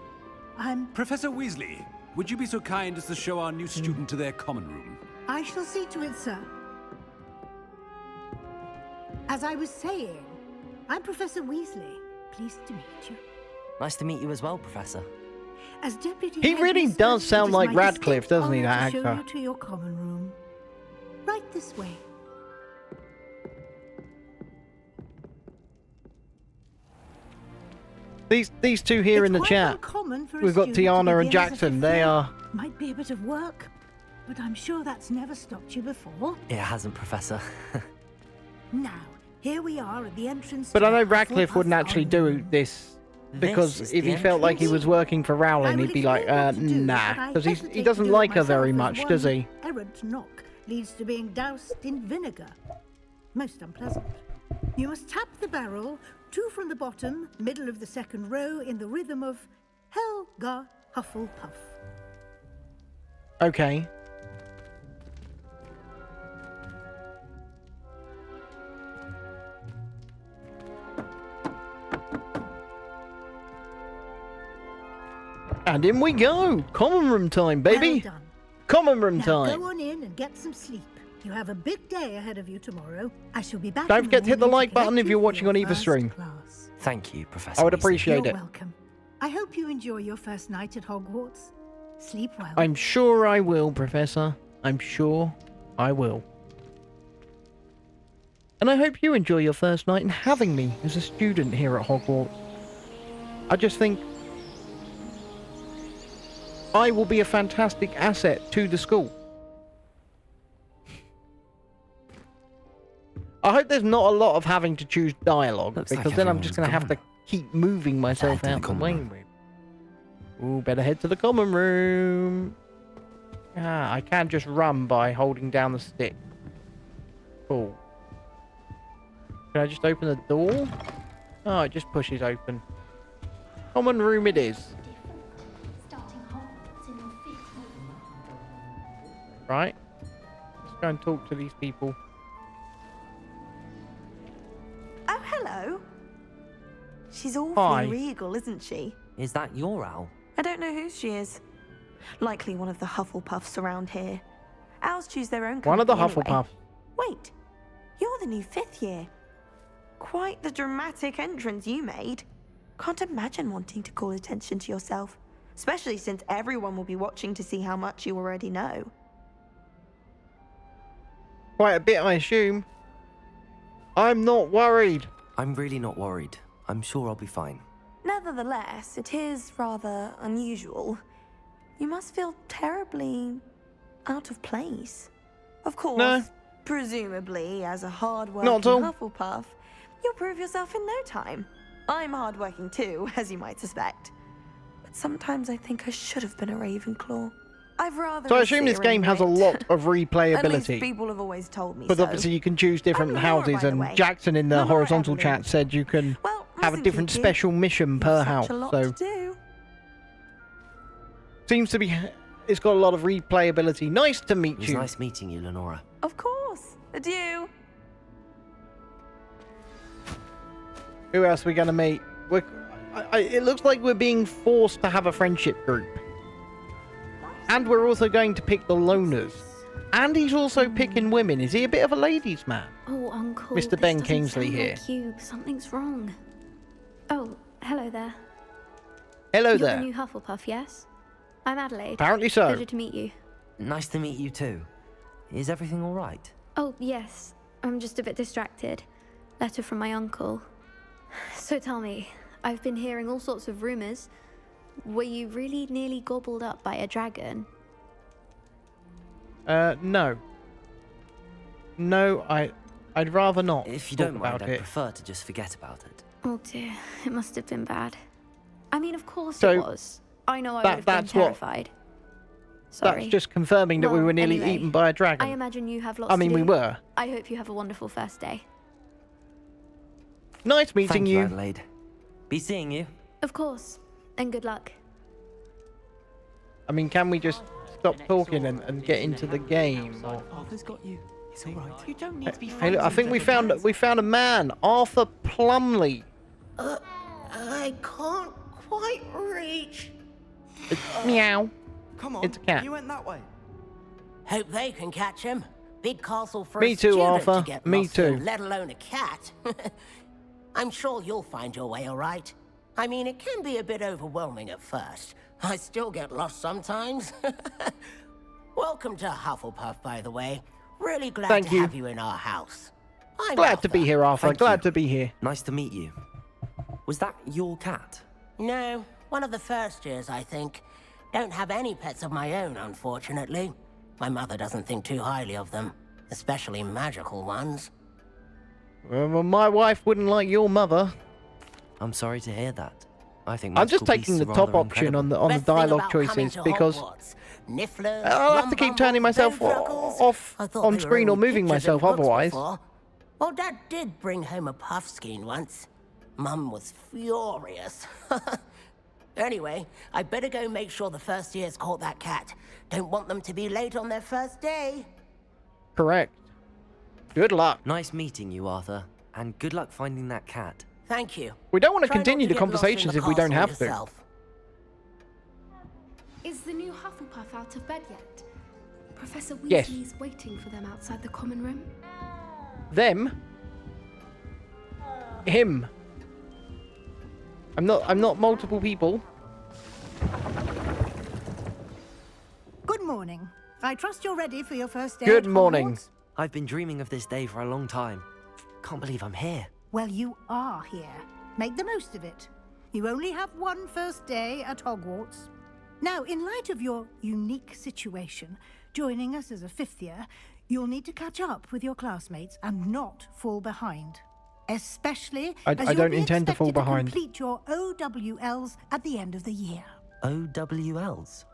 Professor Weasley, would you be so kind as to show our new student to their common room? I shall see to it, sir. As I was saying, I'm Professor Weasley. Pleased to meet you. Nice to meet you as well, Professor. As deputy He really headmistress, does sound it is like my Radcliffe, distinct doesn't he, honour that to show actor? you to your common room. Right this way. These two here in the It's quite chat. uncommon for a We've got student to Tiana and begin as a Jackson. fifth They year. are. Might be a bit of work, but I'm sure that's never stopped you before. It hasn't, Professor. Now, here we are at the entrance. But to I know the Radcliffe Hufflepuff wouldn't actually do Common Room. this because This is if the he felt like he entrance? was working for I Rowling, will he'd be like, explain what to do, nah, but I because he hesitate to doesn't do it like her very myself, as much, does one he? Errant knock leads to being doused in vinegar. Most unpleasant. You must tap the barrel, 2 from the bottom, middle of the second row, in the rhythm of Helga Hufflepuff. Okay. And in we go! Common room time, baby! Well done. Common room Now time! go on in and get some sleep. You have a big day ahead of you tomorrow. I shall be back. Don't in forget to hit the morning like button collect if you you're for watching your on either first stream. class. Thank you, Professor I would Weasley. appreciate You're it. welcome. I hope you enjoy your first night at Hogwarts. Sleep well. I'm sure I will, Professor. I'm sure I will. And I hope you enjoy your first night in having me as a student here at Hogwarts. I just think I will be a fantastic asset to the school. I hope there's not a lot of having to choose dialogue, Looks like because then I'm everyone's just going to have to gone. keep moving myself Head to the out the common way. room. Ooh, better head to the common room. Ah, I can just run by holding down the stick. Cool. Can I just open the door? Oh, it just pushes open. Common room it is. Right. Let's go and talk to these people. Oh, hello. She's awfully Hi. regal, isn't she? Is that your owl? I don't know who she is. Likely one of the Hufflepuffs around here. Owls choose their own One of the company anyway. Hufflepuffs. Wait, you're the new 5th year. Quite the dramatic entrance you made. Can't imagine wanting to call attention to yourself, especially since everyone will be watching to see how much you already know. Quite a bit, I assume. I'm not worried. I'm really not worried. I'm sure I'll be fine. Nevertheless, it is rather unusual. You must feel terribly out of place. Of course, No. presumably, as a hard-working Not at all. Hufflepuff, you'll prove yourself in no time. I'm hard-working too, as you might suspect. But sometimes I think I should have been a Ravenclaw. I've rather So I a assume this searing game has a wit. lot of At least replayability. people have always told me But so. obviously you can choose different Laura, houses, by the and way. Jackson in the Laura horizontal Evelyn. chat said you can Well, have a mustn't different keep you. special mission You've per such house. a lot So to do. seems to be, it's got a lot of replayability. Nice to meet It was you. nice meeting you, Lenora. Of course. Adieu. Who else are we going to meet? It looks like we're being forced to have a friendship group. And we're also going to pick the loners. And he's also picking women. Is he a bit of a ladies' man? Oh, Uncle. Mr. this Ben doesn't Kingsley sound here. Like you. Something's wrong. Oh, hello there. Hello You're there. the new Hufflepuff, yes? I'm Adelaide. Apparently so. Pleasure to meet you. Nice to meet you too. Is everything all right? Oh, yes. I'm just a bit distracted. Letter from my uncle. So tell me, I've been hearing all sorts of rumors. Were you really nearly gobbled up by a dragon? No. No, I'd rather not If you talk don't mind, about I'd it. prefer to just forget about it. Oh dear, it must have been bad. I mean, of course So, it was. I know I would have been that's what- terrified. Sorry. That's just confirming that we Well, were nearly anyway, eaten by a dragon. I imagine you have lots I to mean, do. we were. I hope you have a wonderful first day. Nice meeting Thank you. Adelaide. Be seeing you. Of course. And good luck. I mean, can we just stop talking and get into the game? Or... Arthur's got you. It's all right. You don't need to be Hey, look, I think we found a man, Arthur Plumley. I can't quite reach. Meow. Come on, It's a cat. you went that way. Hope they can catch him. Big castle for Me a too, student Arthur. to get Me lost in, too. let alone a cat. I'm sure you'll find your way all right. I mean, it can be a bit overwhelming at first. I still get lost sometimes. Welcome to Hufflepuff, by the way. Really glad Thank to you. have you in our house. I'm Glad to be here, Arthur. Thank Glad you. to be here. Nice to meet you. Was that your cat? No, one of the first years, I think. Don't have any pets of my own, unfortunately. My mother doesn't think too highly of them, especially magical ones. Well, my wife wouldn't like your mother. I'm sorry to hear that. I think I'm just magical taking beasts the are top rather option incredible. on the Best thing dialogue about coming choices to because Hogwarts, Nifflers, I'll have to keep turning myself Grummles, off I thought on they were screen or only moving pictures in myself books otherwise. before. Well, Dad did bring home a puff skein once. Mum was furious. Anyway, I better go make sure the first years caught that cat. Don't want them to be late on their first day. Correct. Good luck. Nice meeting you, Arthur. And good luck finding that cat. Thank you. We don't want to Try not continue the get lost in conversations the if we don't castle have to. yourself. Is the new Hufflepuff out of bed yet? Professor Yes. Weasley's waiting for them outside the common room. Them? Him. I'm not multiple people. Good morning. I trust you're ready for your first day. Good at morning. Hogwarts? I've been dreaming of this day for a long time. Can't believe I'm here. Well, you are here. Make the most of it. You only have one first day at Hogwarts. Now, in light of your unique situation, joining us as a fifth year, you'll need to catch up with your classmates and not fall behind. Especially I as you'll don't be intend to fall expected behind. complete your OWLs at the end of the year. OWLs?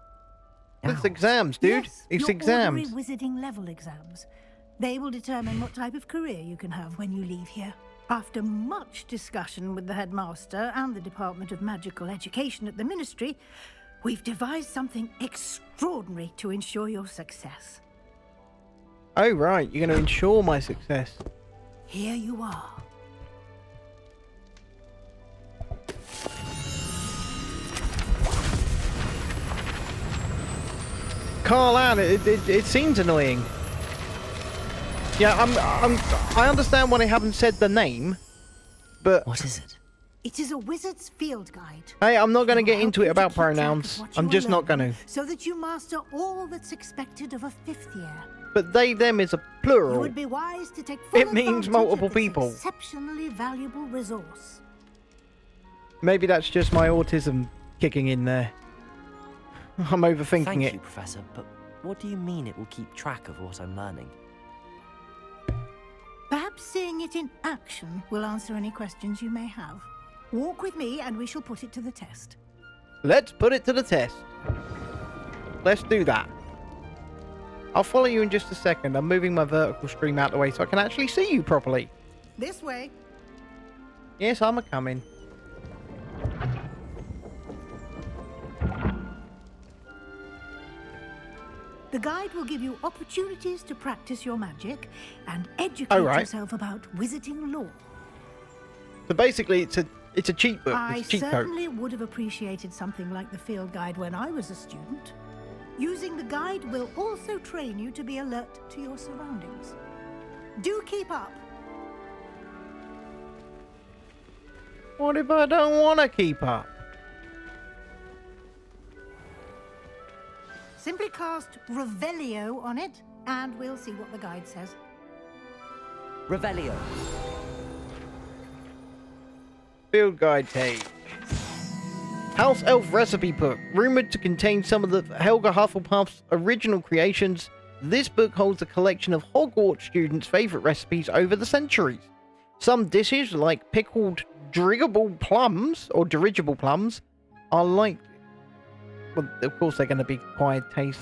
It's exams, dude. Yes, It's your exams. ordinary wizarding level exams. They will determine what type of career you can have when you leave here. After much discussion with the headmaster and the Department of Magical Education at the Ministry, we've devised something extraordinary to ensure your success. Oh, right. You're going to ensure my success. Here you are. Carl Ann, it seems annoying. Yeah, I understand why they haven't said the name, but What is it? It is a wizard's field guide. hey, I'm not going to It will get help into you it to about keep track of pronouns. what you I'm are just not going learning, to. so that you master all that's expected of a fifth year. But they, them is a You plural. would be wise to take full It means advantage multiple of this people. exceptionally valuable resource. Maybe that's just my autism kicking in there. I'm overthinking Thank it. you, Professor, but what do you mean it will keep track of what I'm learning? Perhaps seeing it in action will answer any questions you may have. Walk with me and we shall put it to the test. Let's put it to the test. Let's do that. I'll follow you in just a second. I'm moving my vertical stream out the way so I can actually see you properly. This way. Yes, I'm a-coming. The guide will give you opportunities to practice your magic and educate Oh, right. yourself about wizarding lore. So basically, it's a cheat book. I It's a cheat code. certainly would have appreciated something like the field guide when I was a student. Using the guide will also train you to be alert to your surroundings. Do keep up. What if I don't want to keep up? Simply cast Revelio on it, and we'll see what the guide says. Revelio. Field guide page. House Elf Recipe Book. Rumored to contain some of the Helga Hufflepuff's original creations, this book holds a collection of Hogwarts students' favourite recipes over the centuries. Some dishes, like pickled dirigible plums, are like... Well, of course they're going to be quiet taste.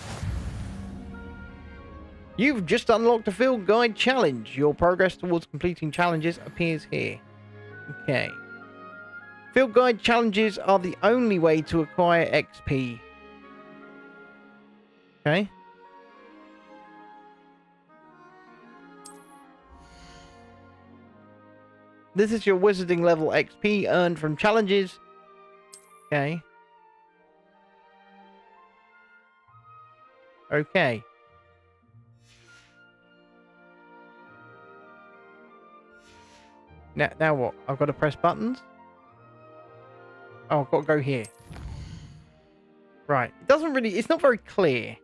You've just unlocked a field guide challenge. Your progress towards completing challenges appears here. Okay. Field guide challenges are the only way to acquire XP. Okay. This is your wizarding level XP earned from challenges. Okay. Okay. Now what? I've got to press buttons? Oh, I've got to go here. Right. It doesn't really... It's not very clear.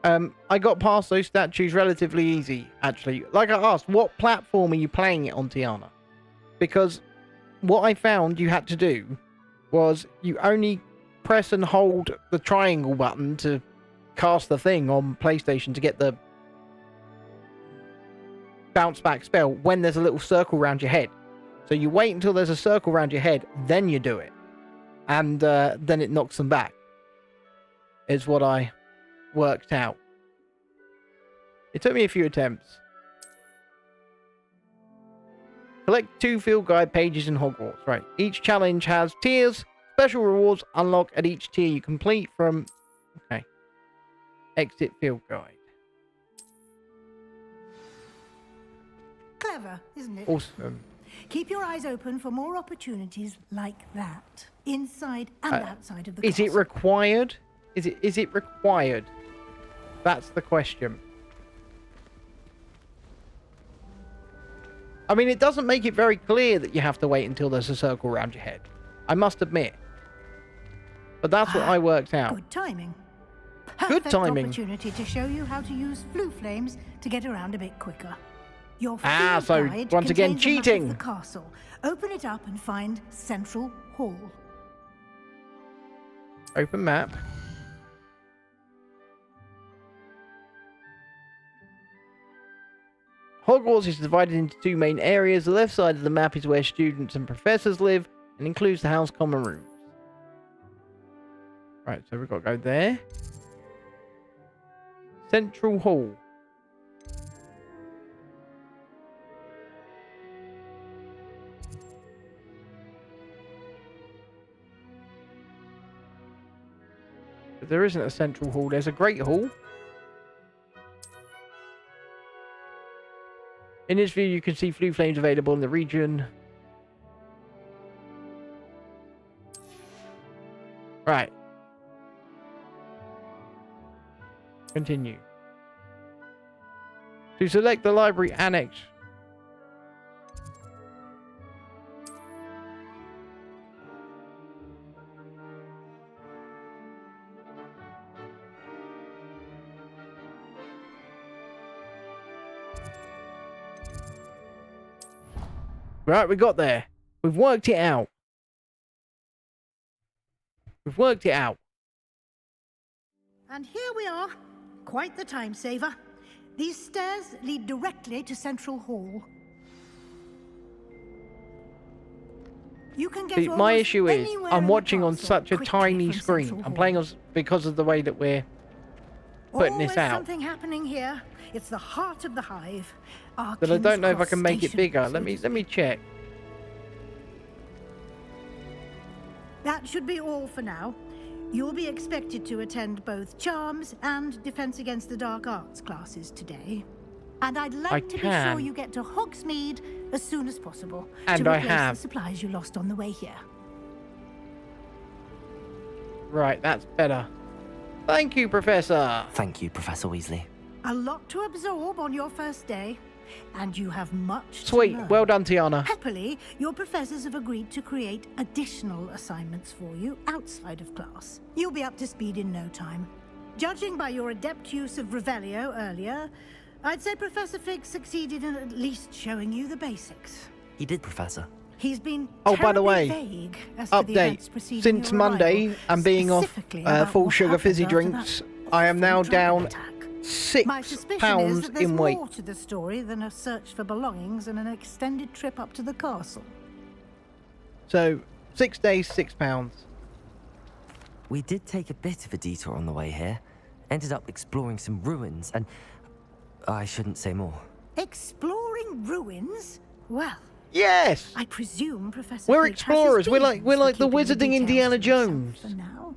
I got past those statues relatively easy, actually. Like I asked, what platform are you playing it on, Tiana? Because what I found you had to do was you only press and hold the triangle button to cast the thing on PlayStation to get the bounce back spell when there's a little circle around your head. So you wait until there's a circle around your head, then you do it. And then it knocks them back. Is what I worked out. It took me a few attempts. Collect 2 field guide pages in Hogwarts. Right. Each challenge has tiers. Special rewards unlock at each tier you complete from... Okay. Exit field guide. Clever, isn't it? Awesome. Keep your eyes open for more opportunities like that, inside and outside of the Is it castle. required? Is it required? That's the question. I mean, it doesn't make it very clear that you have to wait until there's a circle around your head. I must admit. But that's what I worked out. Good timing. Good timing. Opportunity to show you how to use flue flames to get around a bit quicker. Your field so guide once again, contains a map cheating. of the castle. Open it up and find Central Hall. Open map. Hogwarts is divided into 2 main areas. The left side of the map is where students and professors live and includes the house common rooms. Right, so we've got to go there. Central Hall. But there isn't a central hall. There's a great hall. In this view, you can see flue flames available in the region. Right. Continue. To select the library annex. Right, we got there. We've worked it out. We've worked it out. And here we are. Quite the time saver. These stairs lead directly to Central Hall. You can get My issue is anywhere I'm in the watching on castle such a quickly tiny from screen. Central I'm playing on because of the way that we're putting Always this out. something happening here. It's the heart of the hive. Our But I don't King's know if I Cross can make it station, bigger. so Let me check. That should be all for now. You'll be expected to attend both Charms and Defense Against the Dark Arts classes today. And I'd like to be sure you get to Hogsmeade as soon as possible And to I replace have. the supplies you lost on the way here. Right, that's better. Thank you, Professor. Thank you, Professor Weasley. A lot to absorb on your first day, and you have much Sweet. to learn. Well done, Tiana. Happily, your professors have agreed to create additional assignments for you outside of class. You'll be up to speed in no time. Judging by your adept use of Revelio earlier, I'd say Professor Fig succeeded in at least showing you the basics. He did, Professor. He's been Oh, by the way, vague as to the events update. preceding Since your Monday arrival, and being off specifically about full what sugar happened fizzy after drinks, that I am now awful down dragon attack. 6 My suspicion is pounds that there's in weight. more to the story than a search for belongings and an extended trip up to the castle. So, 6 days, 6 pounds. We did take a bit of a detour on the way here. Ended up exploring some ruins and... I shouldn't say more. Exploring ruins? Well, Yes! I presume Professor We're Fig has his explorers. We're like reasons for the keeping Wizarding details Indiana to himself Jones. for now.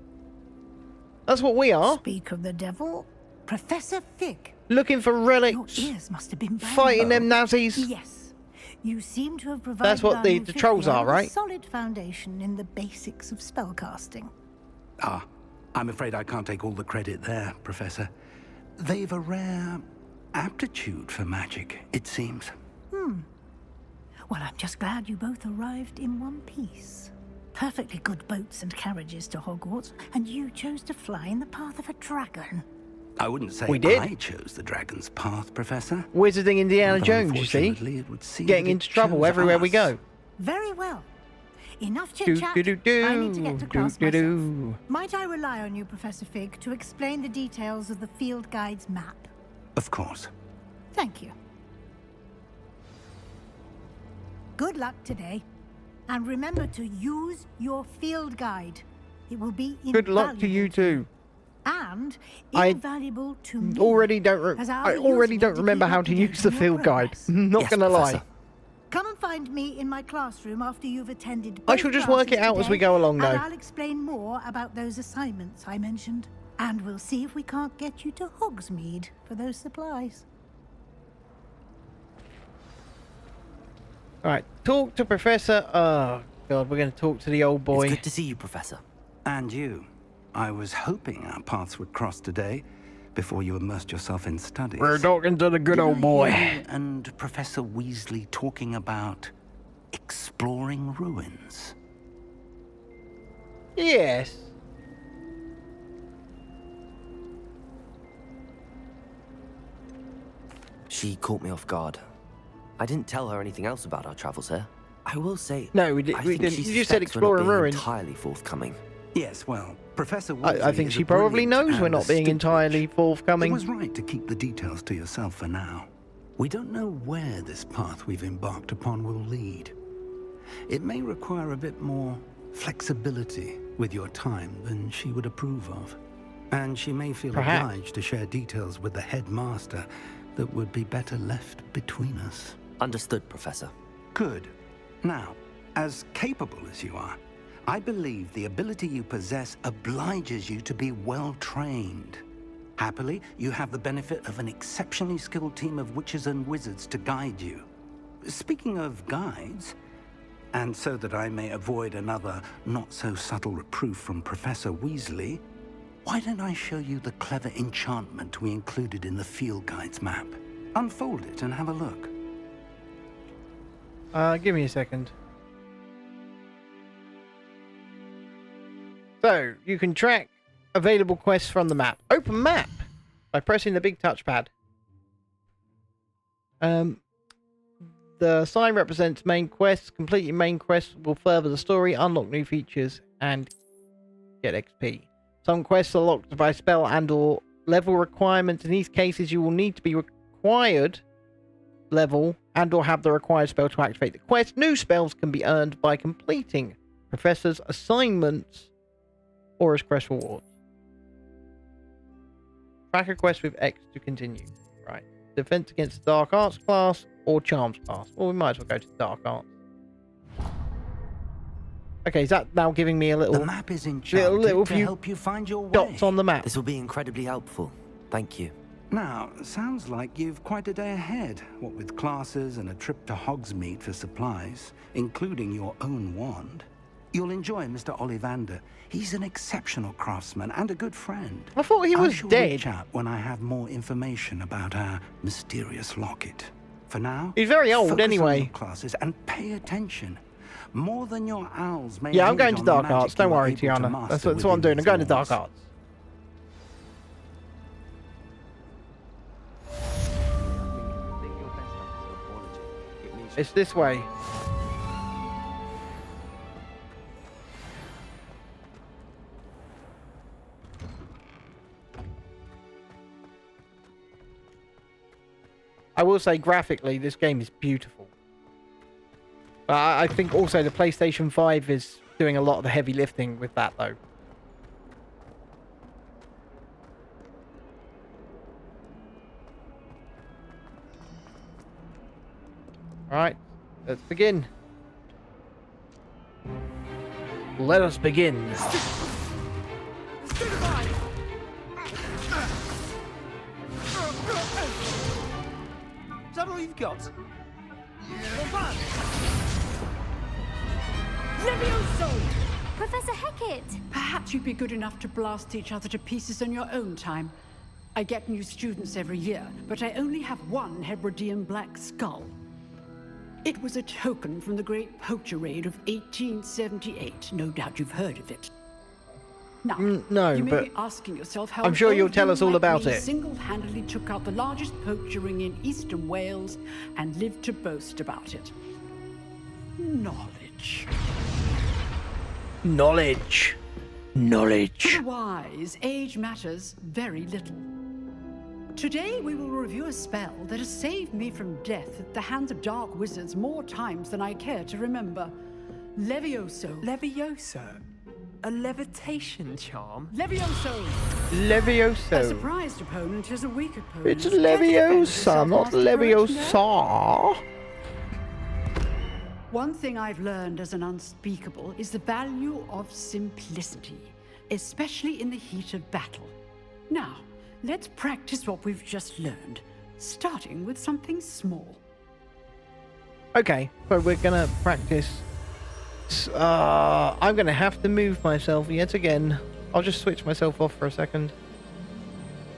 That's what we are. Speak of the devil, Professor Fig. Looking for Your relics. ears must have been bad. Fighting them Nazis. Yes. You seem to have provided That's what our the new fifth trolls year are, with a right? solid foundation in the basics of spellcasting. Ah, I'm afraid I can't take all the credit there, Professor. They've a rare aptitude for magic, it seems. Well, I'm just glad you both arrived in one piece. Perfectly good boats and carriages to Hogwarts, and you chose to fly in the path of a dragon. I wouldn't say We did. I chose the dragon's path, Professor. Wizarding Indiana Although Jones, you see? unfortunately, it would seem Getting that it into trouble chose everywhere we us. go. Very well. Enough Do, chit-chat. do, do, do, I need to get to do, class do, myself. do. Might I rely on you, Professor Fig, to explain the details of the field guide's map? Of course. Thank you. Good luck today. And remember to use your field guide. It will be invaluable. Good luck to you too. And I invaluable to me. Already don't. as I'll I be already using it don't to remember keep how up to to use date the on your field guide. progress. Not Yes, gonna lie. Professor. Come and find me in my classroom after you've attended I both shall just work it classes out as we today, go along, though. And I'll explain more about those assignments I mentioned. And we'll see if we can't get you to Hogsmeade for those supplies. All right, talk to Professor. Oh God, we're going to talk to the old boy. It's good to see you, Professor. And you. I was hoping our paths would cross today before you immersed yourself in studies. We're talking to the good old boy. And Professor Weasley talking about exploring ruins. Yes. She caught me off guard. I didn't tell her anything else about our travels here. I will say, No, we I didn't. think she You just said suspects we're not exploring being ruins. entirely forthcoming. Yes, well, Professor Weasley I think is she a probably brilliant knows we're and not being astute entirely witch. It forthcoming. was right to keep the details to yourself for now. We don't know where this path we've embarked upon will lead. It may require a bit more flexibility with your time than she would approve of. And she may feel Perhaps. obliged to share details with the headmaster that would be better left between us. Understood, Professor. Good. Now, as capable as you are, I believe the ability you possess obliges you to be well trained. Happily, you have the benefit of an exceptionally skilled team of witches and wizards to guide you. Speaking of guides, and so that I may avoid another not-so-subtle reproof from Professor Weasley, why don't I show you the clever enchantment we included in the field guide's map? Unfold it and have a look. Give me a second. So, you can track available quests from the map. Open map by pressing the big touchpad. The sign represents main quests. Completing main quests will further the story, unlock new features, and get XP. Some quests are locked by spell and or level requirements. In these cases, you will need to be required level and or have the required spell to activate the quest. New spells can be earned by completing professors' assignments or as quest rewards. Track a quest with X to continue. Right. Defense against the Dark Arts class or Charms class. Well, we might as well go to the Dark Arts. Okay, is that now giving me a little... The map is enchanted little to few help you find your way. dots on the map? This will be incredibly helpful. Thank you. Now, sounds like you've quite a day ahead, what with classes and a trip to Hogsmeade for supplies, including your own wand. You'll enjoy Mr. Ollivander. He's an exceptional craftsman and a good friend. I thought he was I shall dead. reach out when I have more information about our mysterious locket. For now, He's very old focus on anyway. your classes and pay attention. More than your owls may Yeah, I'm hinge going to on the Dark magic Arts. Don't you are worry, able to Tiana. master That's what I'm within doing. I'm these going to Dark walls. Arts. It's this way. I will say, graphically, this game is beautiful. I think also the PlayStation 5 is doing a lot of the heavy lifting with that, though. Alright, let's begin. Let us begin. Is that all you've got? Levioso! Professor Hecat! Perhaps you'd be good enough to blast each other to pieces on your own time. I get new students every year, but I only have one Hebridean black skull. It was a token from the Great Poacher Raid of 1878. No doubt you've heard of it. Now, no, you may but be asking yourself how I'm sure an you'll old tell man us all like about me it. Single-handedly took out the largest poacher ring in eastern Wales and lived to boast about it. Knowledge. Knowledge. Knowledge. For the wise, age matters very little. Today we will review a spell that has saved me from death at the hands of dark wizards more times than I care to remember. Levioso. Levioso? A levitation charm? Levioso! A Levioso. surprised opponent is a weak opponent. It's Try to defend Leviosa, yourself not after approach, no? Leviosa. One thing I've learned as an unspeakable is the value of simplicity, especially in the heat of battle. Now, let's practice what we've just learned, starting with something small. Okay, so we're gonna practice. I'm gonna have to move myself yet again. I'll just switch myself off for a second.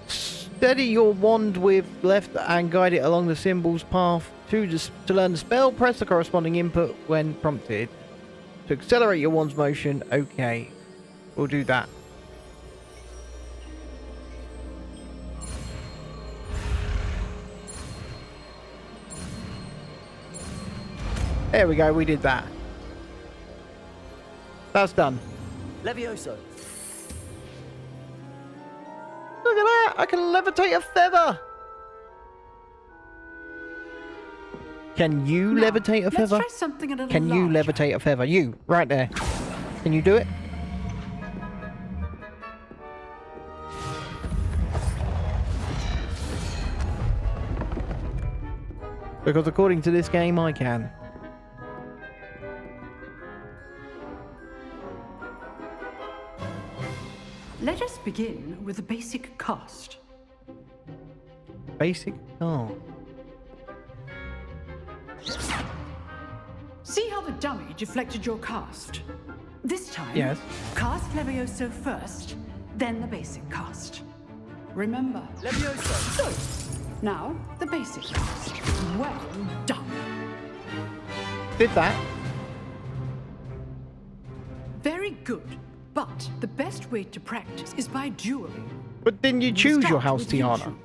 Steady your wand with left and guide it along the symbol's path. To learn the spell, press the corresponding input when prompted. To accelerate your wand's motion, okay. We'll do that. There we go, we did that. That's done. Levioso. Look at that! I can levitate a feather! Can you Now, levitate a let's feather? try something a little Can you larger. levitate a feather? You, right there. Can you do it? Because according to this game, I can. Let us begin with a basic cast. Basic? Oh. See how the dummy deflected your cast? This time, Yes. cast Levioso first, then the basic cast. Remember. Levioso. Good. Now, the basic cast. Well done. Did that. Very good. But the best way to practice is by dueling. But didn't you choose your Start house, with you Tiana? two.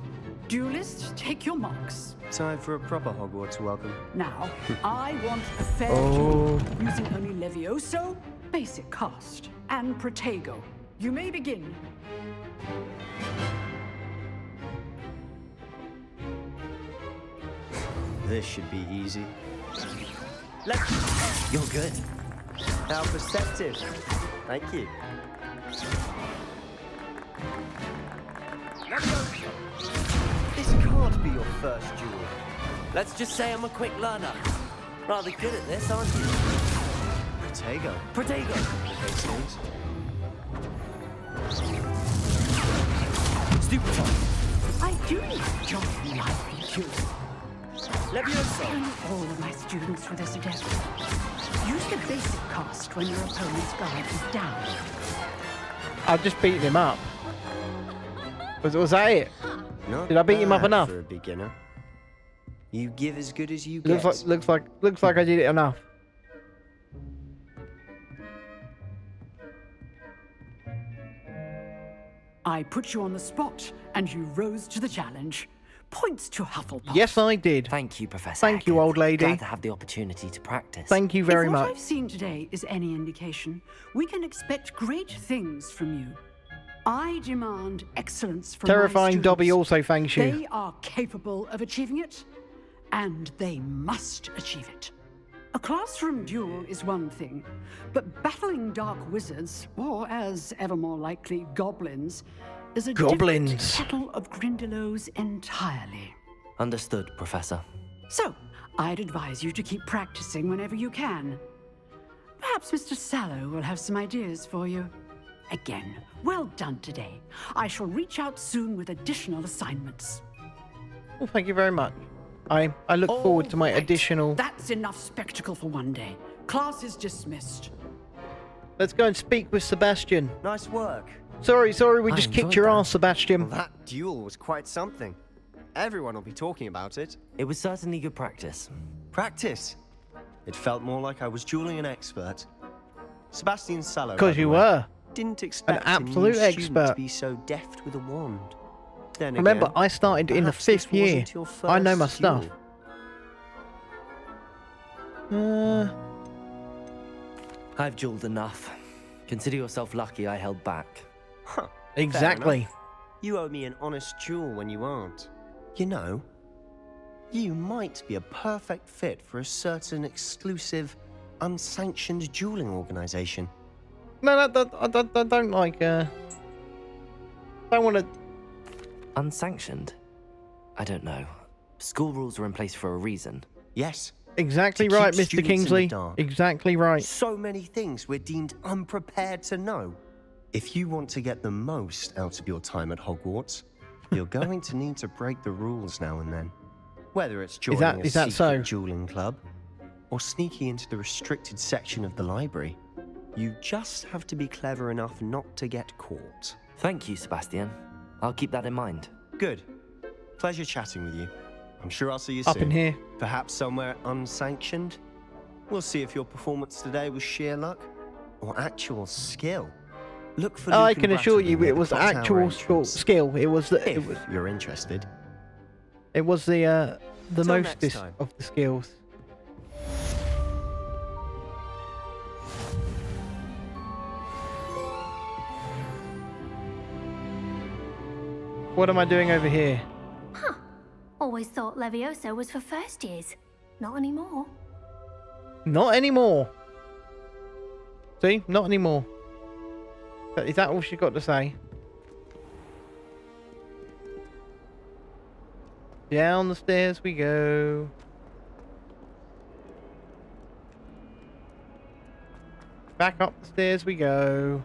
Duelists, take your marks. Time for a proper Hogwarts welcome. Now, I want a fair Oh. duel, using only Levioso, basic cast, and Protego. You may begin. This should be easy. You're good. How perceptive. Thank you. This can't be your first duel. Let's just say I'm a quick learner. Rather good at this, aren't you? Protego. Protego. Hastings. Stupid one. I do enjoy lively duels. Levioso. Turn all of my students for this adept. Use the basic cast when your opponent's guard is down. I've just beaten him up. Was that it? Not Did I beat him up bad enough? for a beginner. You give as good as you get. Looks like I did it enough. I put you on the spot, and you rose to the challenge. Points to Hufflepuff. Yes, I did. Thank you, Professor. Thank you, Hecat. old lady. Glad to have the opportunity to practice. Thank you very If what much. I've seen today is any indication, we can expect great things from you. I demand excellence from my Terrifying students. Dobby also thanks you. They are capable of achieving it, and they must achieve it. A classroom duel is one thing, but battling dark wizards, or as ever more likely, goblins, is a Goblins. different kettle of Grindylows entirely. Understood, Professor. So, I'd advise you to keep practicing whenever you can. Perhaps Mr. Sallow will have some ideas for you. Again, well done today. I shall reach out soon with additional assignments. Well, thank you very much. I look forward to my additional... That's enough spectacle for one day. Class is dismissed. Let's go and speak with Sebastian. Nice work. Sorry, we just kicked your ass, Sebastian. Well, that duel was quite something. Everyone will be talking about it. It was certainly good practice. Practice? It felt more like I was dueling an expert. Sebastian Sallow, Because you were. Didn't expect an absolute a new student expert to be so deft with a wand. Then Remember, again, I started in the perhaps this 5th year. wasn't your I know my first stuff. duel. I've dueled enough. Consider yourself lucky I held back. Huh, Exactly. fair enough. You owe me an honest duel when you aren't. You know, you might be a perfect fit for a certain exclusive, unsanctioned dueling organization. No, I don't like, don't want to... Unsanctioned? I don't know. School rules are in place for a reason. Yes. Exactly To right, keep Mr. students in the Kingsley. dark. Exactly right. So many things we're deemed unprepared to know. If you want to get the most out of your time at Hogwarts, you're going to need to break the rules now and then. Whether it's joining a is that secret so? dueling club, or sneaking into the restricted section of the library, you just have to be clever enough not to get caught. Thank you, Sebastian. I'll keep that in mind. Good. Pleasure chatting with you. I'm sure I'll see you Up soon. in here. Perhaps somewhere unsanctioned. We'll see if your performance today was sheer luck or actual skill. Look for I Luke can and assure Rattleby you near it the was clock tower actual entrance. skill. It was the... If you're interested. It was the Till next mostest time. of the skills. What am I doing over here? Huh. Always thought Levioso was for first years. Not anymore. Not anymore. See? Not anymore. Is that all she got to say? Down the stairs we go. Back up the stairs we go.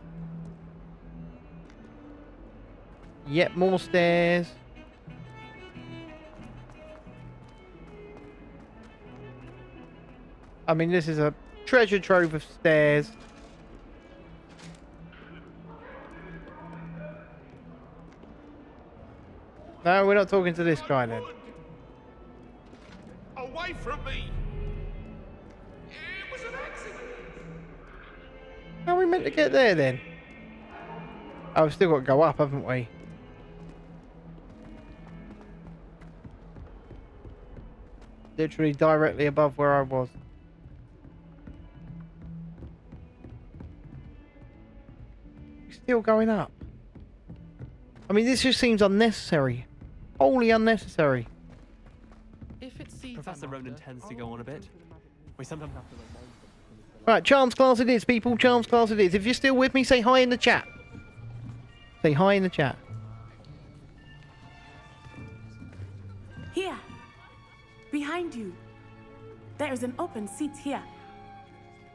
Yet more stairs. I mean, this is a treasure trove of stairs. No, we're not talking to this guy then. Away from me! It was an accident! How are we meant to get there then? Oh, we've still got to go up, haven't we? Literally directly above where I was. Still going up. I mean, this just seems unnecessary. Wholly unnecessary. Professor Ronan tends to go on a bit. We sometimes have to remind them. Right, charms class it is, people. Charms class it is. If you're still with me, say hi in the chat. Say hi in the chat. Here. Behind you. There is an open seat here.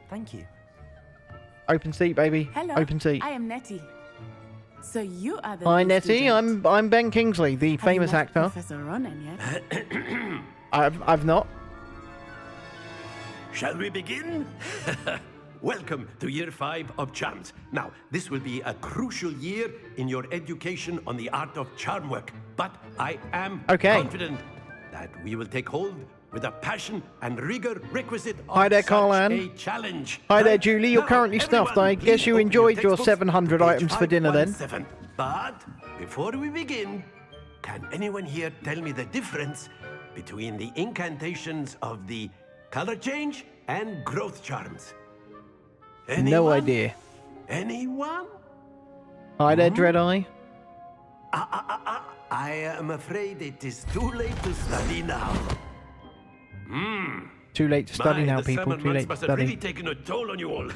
Thank you. Open seat, baby. Hello. Open seat. I am Nettie. So you are the Hi, new Nettie. student. I'm Ben Kingsley, the Have you famous met actor. Professor Ronan yet? I've not. Shall we begin? Welcome to Year 5 of Charms. Now, this will be a crucial year in your education on the art of charm work, but I am confident that we will take hold with a passion and rigor requisite of Hi there, such Carl-Ann. a challenge. Hi there, Right? Julie. You're Now, currently stuffed. I everyone, guess you please open enjoyed your textbooks 700 to page items for dinner then. 517. But before we begin, can anyone here tell me the difference between the incantations of the color change and growth charms? No Anyone? idea. Anyone? Hi there, Dreadeye. I am afraid it is too late to study now. Too late to study My, now, the people. summer Too months late to must have really study. taken a toll on you all.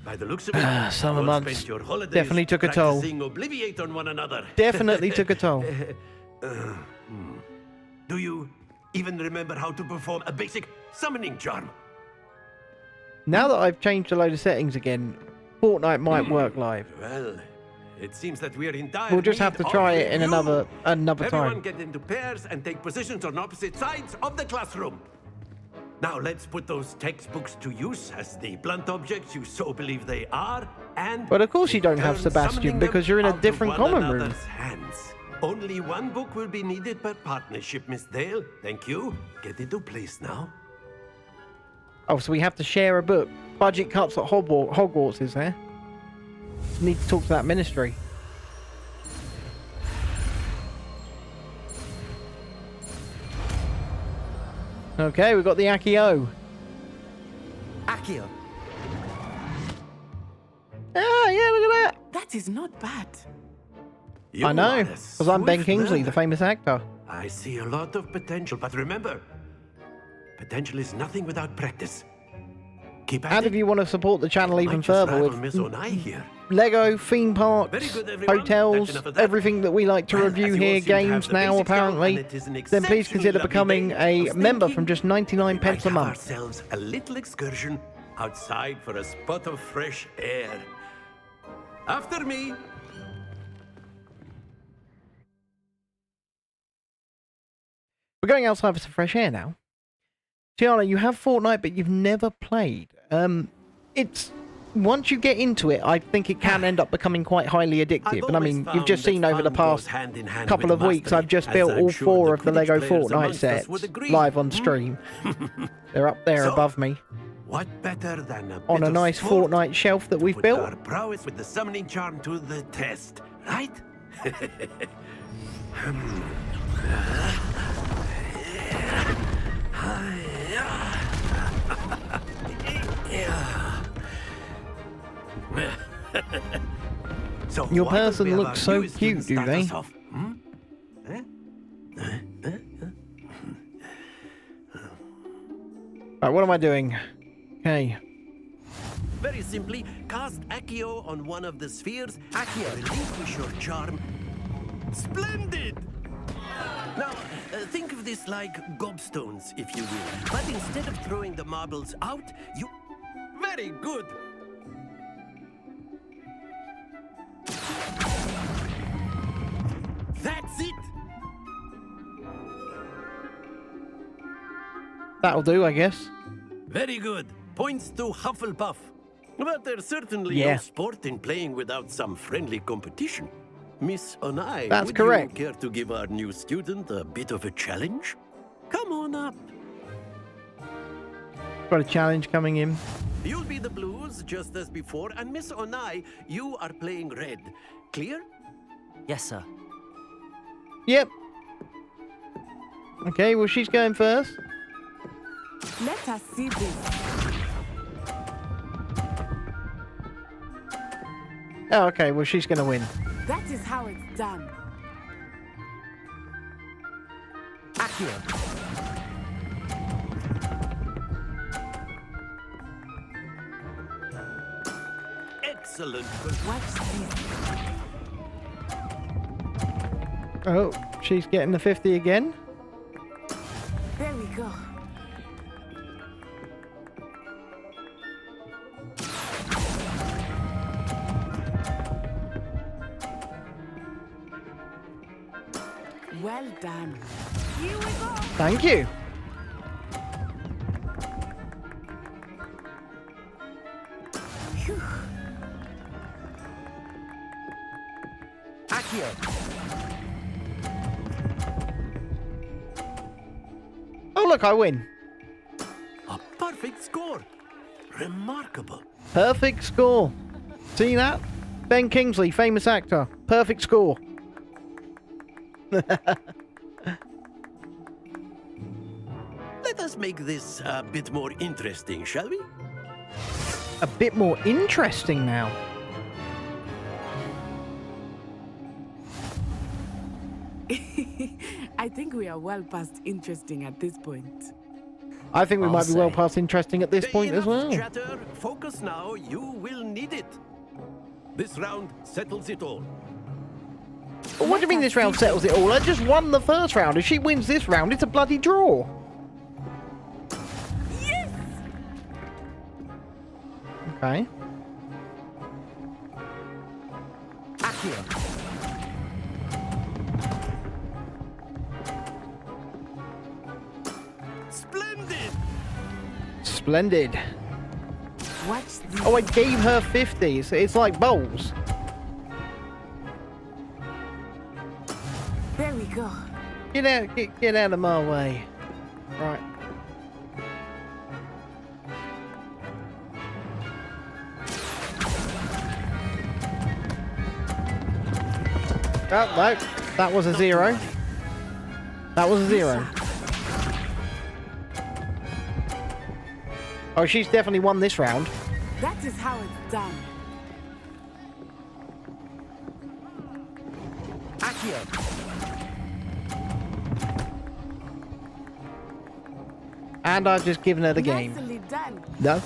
By the looks of it, Summer you all months spent your holidays definitely took a toll. practicing Obliviate on one another. Definitely took a toll. Do you even remember how to perform a basic summoning charm. Now that I've changed a load of settings again, Fortnite might work live. Well, it seems that we are in dire We'll just have need to try of it in you. another Everyone time. get into pairs and take positions on opposite sides of the classroom. Now let's put those textbooks to use as the blunt objects you so believe they are, and But of course you don't have turn Sebastian summoning because you're in them a out different of one common room. another's hands. Only one book will be needed per partnership, Miss Dale. Thank you. Get into place now. Oh, so we have to share a book. Budget cuts at Hogwarts, is there? Need to talk to that ministry. Okay, we've got the Accio. Accio. Ah, yeah, look at that. That is not bad. I know, because I'm Ben Kingsley, the famous actor. I see a lot of potential, but remember, potential is nothing without practice. Keep at And it. if you want to support the channel even Might just further rival with Miss Onai here. Lego, theme parks, Very good, everyone. hotels, That's enough of that. everything that we like to Well, review as you all here, seem to have games the now basics down, apparently, and it is an then please exceptionally consider lovely becoming day, I a was member thinking from just 99 we pence a might have month. ourselves a little excursion outside for a spot of fresh air. After me. We're going outside for some fresh air now. Tiana, you have Fortnite, but you've never played. It's once you get into it, I think it can end up becoming quite highly addictive. And I mean, you've just seen over the past couple of weeks, I've just built all 4 of the Lego Fortnite sets live on stream. They're up there above me What better than a on bit a of nice sport Fortnite shelf that we've put built. our prowess with the summoning charm to the test, right? So Your why don't person we have looks our so new cute, students do start they? us off, hmm? Right, what am I doing? Okay. Very simply, cast Accio on one of the spheres. Accio, relinquish your charm. Splendid! Now, think of this like gobstones, if you will. But instead of throwing the marbles out, you... Very good! That's it! That'll do, I guess. Very good. Points to Hufflepuff. But there's certainly Yeah. no sport in playing without some friendly competition. Miss Onai, That's would correct. you care to give our new student a bit of a challenge? Come on up. Got a challenge coming in. You'll be the blues, just as before, and Miss Onai, you are playing red. Clear? Yes, sir. Yep. Okay, well, she's going first. Let us see this. Oh, okay, well, she's going to win. That is how it's done. Accio. Excellent. Watch this. Oh, she's getting the 50 again. There we go. Well done. Here we go. Thank you. Phew. Accio. Oh, look, I win. A perfect score. Remarkable. Perfect score. See that? Ben Kingsley, famous actor. Perfect score. Let us make this a bit more interesting, shall we? A bit more interesting now. I think we are well past interesting at this point. I think we I'll might be well say. past interesting at this point as Enough well. chatter. Focus now. You will need it. This round settles it all. But what do you mean this round settles it all? I just won the first round. If she wins this round, it's a bloody draw. Yes! Okay. Accio. Splendid! Splendid. Watch this. Oh, I gave her 50. So it's like bowls. There we go. Get out of my way. Right. Oh, no. That was a 0. That was a 0. Oh, she's definitely won this round. That is how it's done. Accio. And I've just given her the game. Nicely done. No.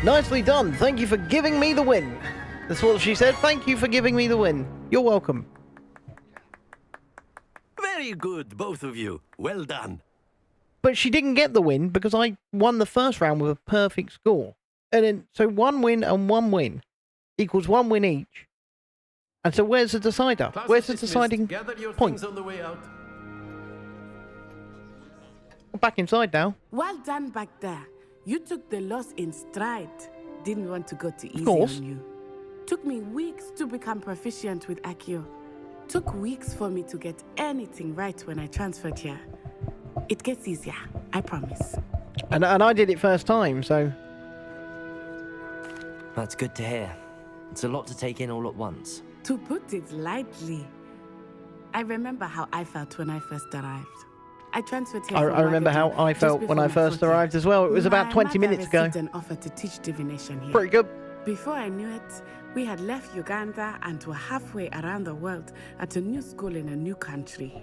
Nicely done. Thank you for giving me the win. That's what she said. Thank you for giving me the win. You're welcome. Very good, both of you. Well done. But she didn't get the win because I won the first round with a perfect score. And then, so 1 win and 1 win equals 1 win each. And so where's the decider? Class Where's the dismissed. deciding Gather your point? things on the way out. We're back inside now. Well done back there. You took the loss in stride. Didn't want to go too easy course. on you. Took me weeks to become proficient with Accio. Took weeks for me to get anything right when I transferred here. It gets easier, I promise. And I did it first time, so... That's good to hear. It's a lot to take in all at once. To put it lightly, I remember how I felt when I first arrived. I transferred here I remember how I felt when I first arrived as well. It was about 20 minutes ago. An offer to teach divination here. Pretty good. Before I knew it, we had left Uganda and were halfway around the world at a new school in a new country.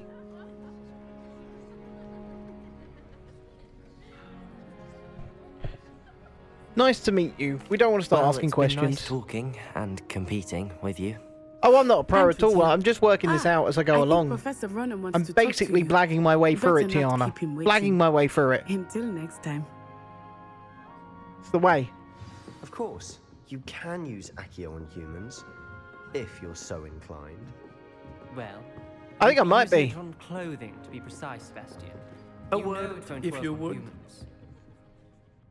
Nice to meet you. We don't want to start asking it's questions. been nice talking and competing with you. Oh, I'm not a pro at all. I'm just working this out as I go along. Professor Ronan wants I'm to talk to basically you. blagging my way through it, Better not Tiana. keep him waiting. Blagging my way through it. Until next time. It's the way. Of course, you can use Accio on humans, if you're so inclined. Well, I think I might use be. it on clothing, to be precise, Sebastian. A You know word, it won't if work you on would. humans.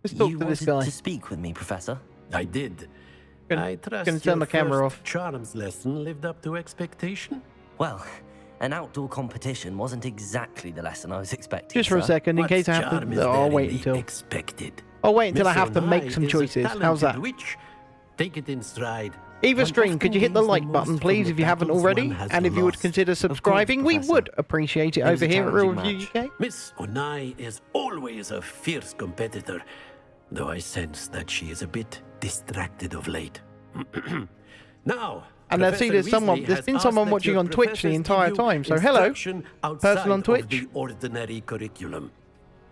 Let's talk You to this wanted guy. to speak with me, Professor? I did. I trust gonna turn your my camera first off. charms lesson lived up to expectation. Well, an outdoor competition wasn't exactly the lesson I was expecting. Just for a sir. second, in What case I have charm to... is Oh, there I'll in wait the until... expected? I'll wait until I Miss have to make Onai some is a choices. How's that? talented witch. Take it in stride. Eva One Stream, often could you hit the gains like most button, from please, the if you haven't battles already? one has And if you would lost. consider subscribing, we Professor. would appreciate it It was over a here at Real challenging Review UK. Miss Onai is always a fierce competitor, though I sense that she is a bit distracted of late. Now, And I see Professor there's Weasley has been asked someone that watching your on Twitch the professors entire give you time, so hello, instruction person on outside Twitch. of the ordinary curriculum.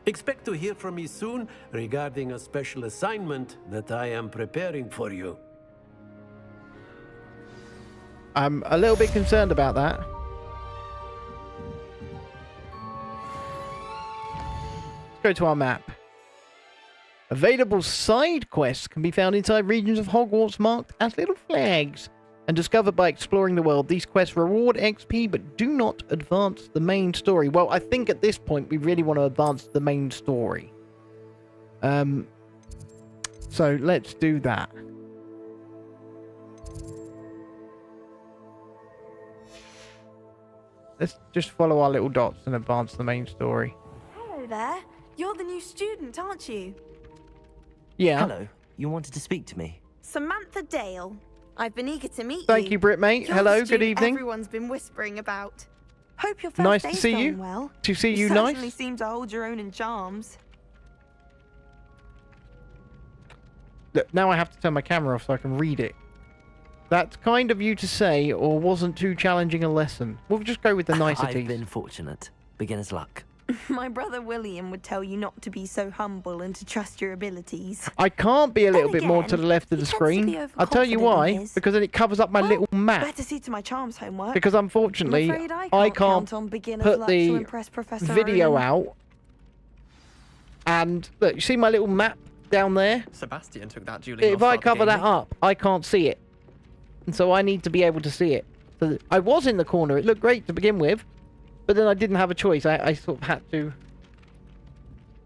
Expect to hear from me soon regarding a special assignment that I am preparing for you. I'm a little bit concerned about that. Let's go to our map. Available side quests can be found inside regions of Hogwarts marked as little flags and discovered by exploring the world. These quests reward XP but do not advance the main story. Well, I think at this point we really want to advance the main story. So let's do that. Let's just follow our little dots and advance the main story. Hello there. You're the new student, aren't you? Yeah. Hello. You wanted to speak to me? Samantha Dale. I've been eager to meet you. Thank you, Brit, mate. You're Hello, the good student evening. Everyone's been whispering about. Hope your first Nice to day's see going you. well. To see you certainly nice. seem to hold your own in charms. Look, now I have to turn my camera off so I can read it. That's kind of you to say, or wasn't too challenging a lesson. We'll just go with the niceties. I've been fortunate. Beginner's luck. My brother William would tell you not to be so humble and to trust your abilities. I can't be a little bit more to the left of the screen. I'll tell you why. Because then it covers up my little map. Better see to my charms homework. Because unfortunately, I can't put the video out. And look, you see my little map down there? Sebastian took that dueling If I cover that up, I can't see it. And so I need to be able to see it. So I was in the corner. It looked great to begin with. But then I didn't have a choice. I sort of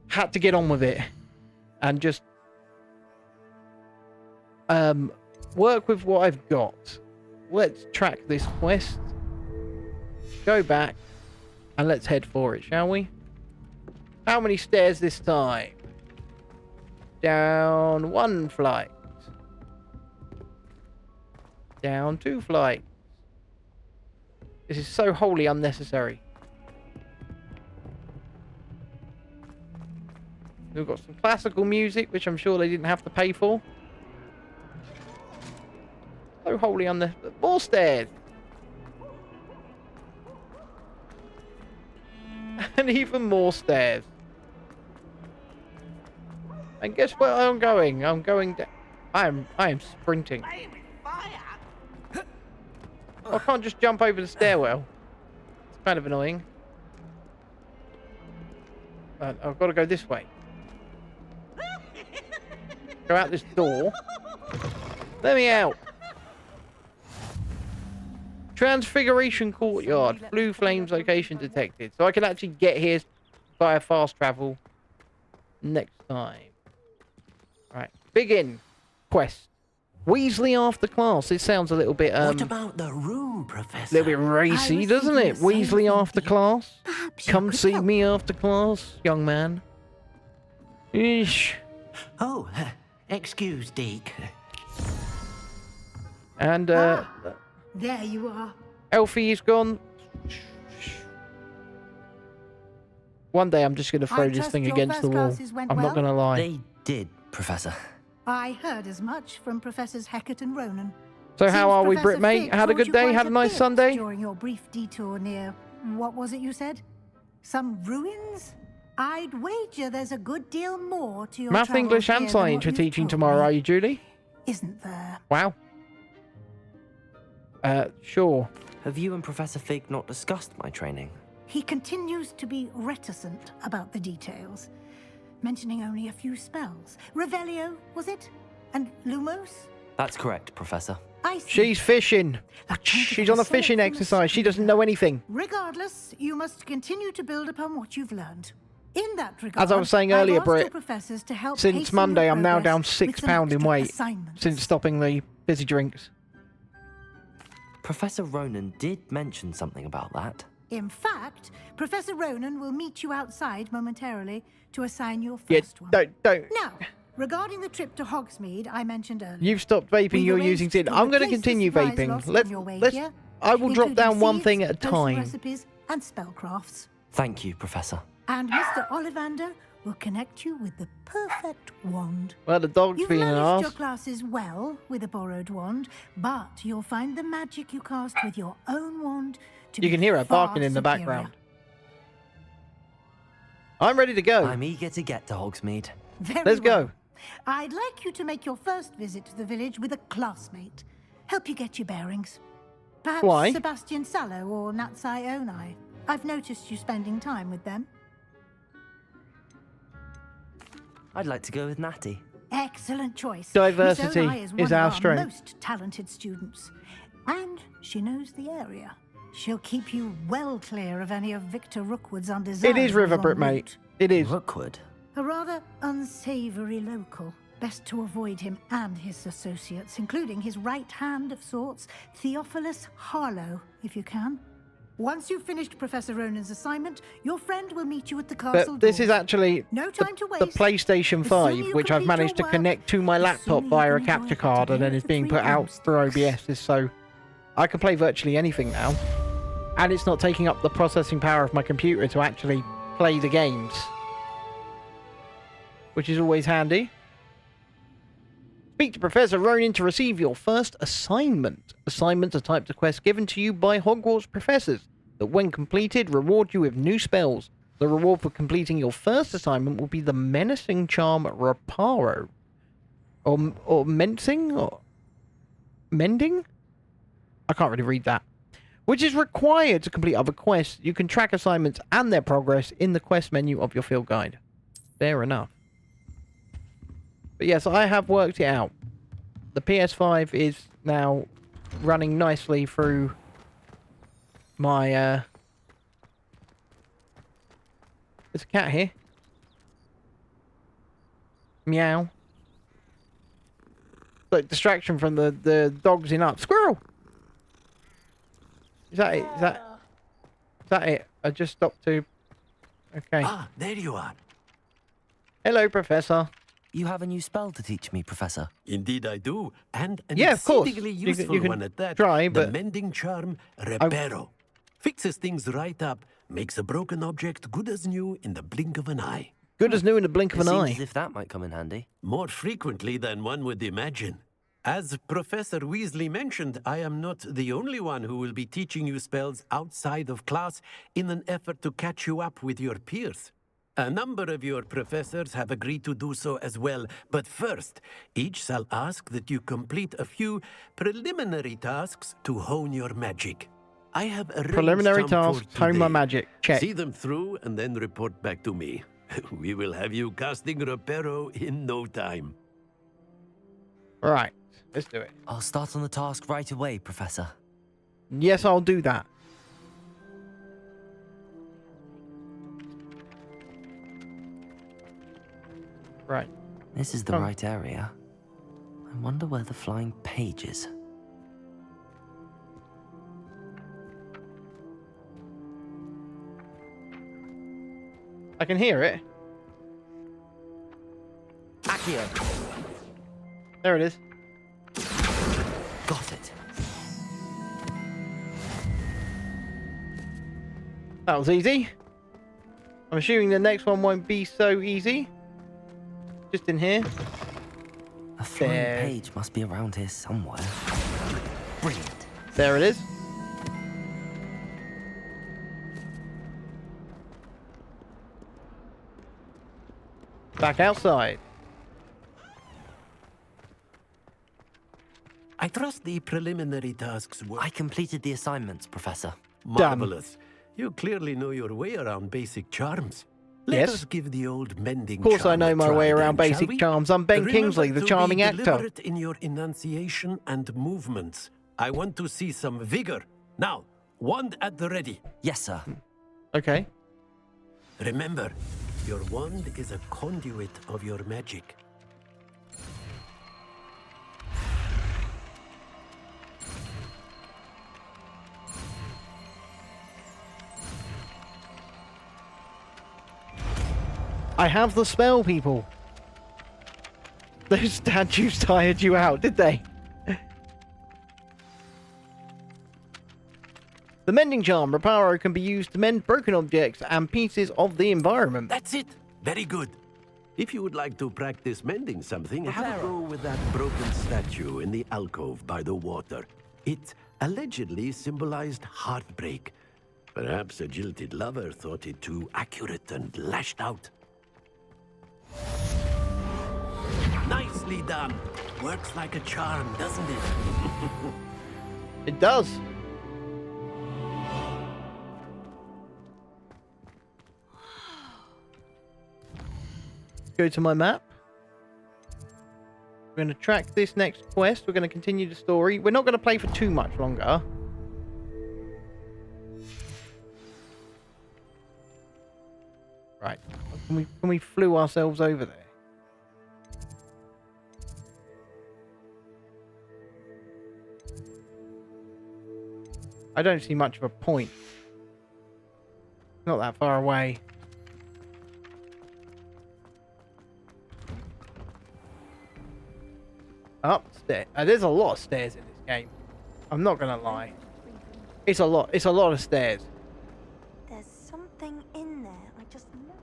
had to get on with it. And just work with what I've got. Let's track this quest. Go back. And let's head for it, shall we? How many stairs this time? Down 1 flight. Down 2 flights. This is so wholly unnecessary. We've got some classical music, which I'm sure they didn't have to pay for. So wholly unnecessary. More stairs. And even more stairs. And guess where I'm going? I'm going down. I am sprinting. I can't just jump over the stairwell. It's kind of annoying. I've got to go this way. Go out this door. Let me out. Transfiguration Courtyard. Blue flames location detected. So I can actually get here via fast travel next time. Right. Begin. Quest. Weasley after class. This sounds a little bit What about the room, Professor? A little bit racy, doesn't it? Weasley after class. Come see me after class, young man. Eesh. Oh, excuse, Deke. And there you are. Elfie's gone. One day I'm just going to throw this thing against the wall. I'm not going to lie. They did, Professor. I heard as much from Professors Hecat and Ronan. So how are we, Brit, mate? Had a good day? Had a nice Sunday? During your brief detour near, what was it you said? Some ruins? I'd wager there's a good deal more to your Math, English and science you're teaching tomorrow, are you, Julie? Isn't there? Wow. Sure. Have you and Professor Fig not discussed my training? He continues to be reticent about the details, mentioning only a few spells. Revelio, was it? And Lumos? That's correct, Professor. I see. She's fishing. She's on a fishing exercise. She doesn't know anything. Regardless, you must continue to build upon what you've learned. In that regard, as I was saying earlier, Britt, to since Monday I'm now down 6 pounds in weight since stopping the fizzy drinks. Professor Ronan did mention something about that. In fact, Professor Ronan will meet you outside momentarily to assign your first one. Don't. Now, regarding the trip to Hogsmeade I mentioned earlier. You've stopped vaping, you're using tin. I'm going to continue vaping. Let's I will drop down one thing at a time. Recipes and spellcrafts. Thank you, Professor. And Mr. Ollivander will connect you with the perfect wand. Well, the dog's being an arse. You've managed your classes well with a borrowed wand, but you'll find the magic you cast with your own wand to be You can hear her barking in the background. I'm ready to go. I'm eager to get to Hogsmeade. Let's go. I'd like you to make your first visit to the village with a classmate. Help you get your bearings. Perhaps Why? Sebastian Sallow or Natsai Onai. I've noticed you spending time with them. I'd like to go with Natty. Excellent choice. Diversity Miss Onai is our one of strength. Most talented students. And she knows the area. She'll keep you well clear of any of Victor Rookwood's undesirables. It is Riverbrook, mate. It is. Rookwood? A rather unsavory local. Best to avoid him and his associates, including his right hand of sorts, Theophilus Harlow, if you can. Once you've finished Professor Ronan's assignment, your friend will meet you at the castle But this door. is actually No time to the waste. PlayStation 5, which I've managed to connect to my laptop via a capture card and then is being put out through OBS, so I can play virtually anything now. And it's not taking up the processing power of my computer to actually play the games, which is always handy. Speak to Professor Ronan to receive your first assignment. Assignments are types of quests given to you by Hogwarts professors that, when completed, reward you with new spells. The reward for completing your first assignment will be the menacing charm Reparo. Or Mensing? Or Mending? I can't really read that. Which is required to complete other quests. You can track assignments and their progress in the quest menu of your field guide. Fair enough. But yes, I have worked it out. The PS5 is now running nicely through my, There's a cat here. Meow. Like distraction from the dogs in up. Squirrel! Is that it? Is that it? I just stopped to... Okay. Ah, there you are. Hello, Professor. You have a new spell to teach me, Professor. Indeed I do. And an Yeah, of course. exceedingly You useful can one at that. try, the but... mending charm Reparo. Fixes things right up. Makes a broken object good as new in the blink of an eye. Good as new in the blink of an eye. Seems as if that might come in handy. More frequently than one would imagine. As Professor Weasley mentioned, I am not the only one who will be teaching you spells outside of class in an effort to catch you up with your peers. A number of your professors have agreed to do so as well, but first, each shall ask that you complete a few preliminary tasks to hone your magic. I have arranged Preliminary some for tasks, hone my today. magic. Check. See them through and then report back to me. We will have you casting Reparo in no time. Right, let's do it. I'll start on the task right away, Professor. Yes, I'll do that. Right. This is the right area. I wonder where the flying page is. I can hear it. Accio. There it is. Got it. That was easy. I'm assuming the next one won't be so easy. Just in here. A flying page must be around here somewhere. Brilliant. There it is. Back outside. I trust the preliminary tasks were... I completed the assignments, Professor. Marvelous. You clearly know your way around basic charms. Let Yes. us give the old mending Of course I charm know a my try way around then, shall basic we? charms. I'm Ben Remember Kingsley, the to charming be actor. deliberate in your enunciation and movements. I want to see some vigor. Now, wand at the ready. Yes, sir. Okay. Remember, your wand is a conduit of your magic. I have the spell, people. Those statues tired you out, did they? The mending charm, Reparo, can be used to mend broken objects and pieces of the environment. That's it. Very good. If you would like to practice mending something, have a go with that broken statue in the alcove by the water. It allegedly symbolized heartbreak. Perhaps a jilted lover thought it too accurate and lashed out. Nicely done. Works like a charm, doesn't it? It does. Go to my map. We're going to track this next quest. We're going to continue the story. We're not going to play for too much longer. Right. Can we flew ourselves over there? I don't see much of a point. Not that far away. Upstairs. There's a lot of stairs in this game. I'm not gonna lie. It's a lot. It's a lot of stairs. There's something in there. I just know.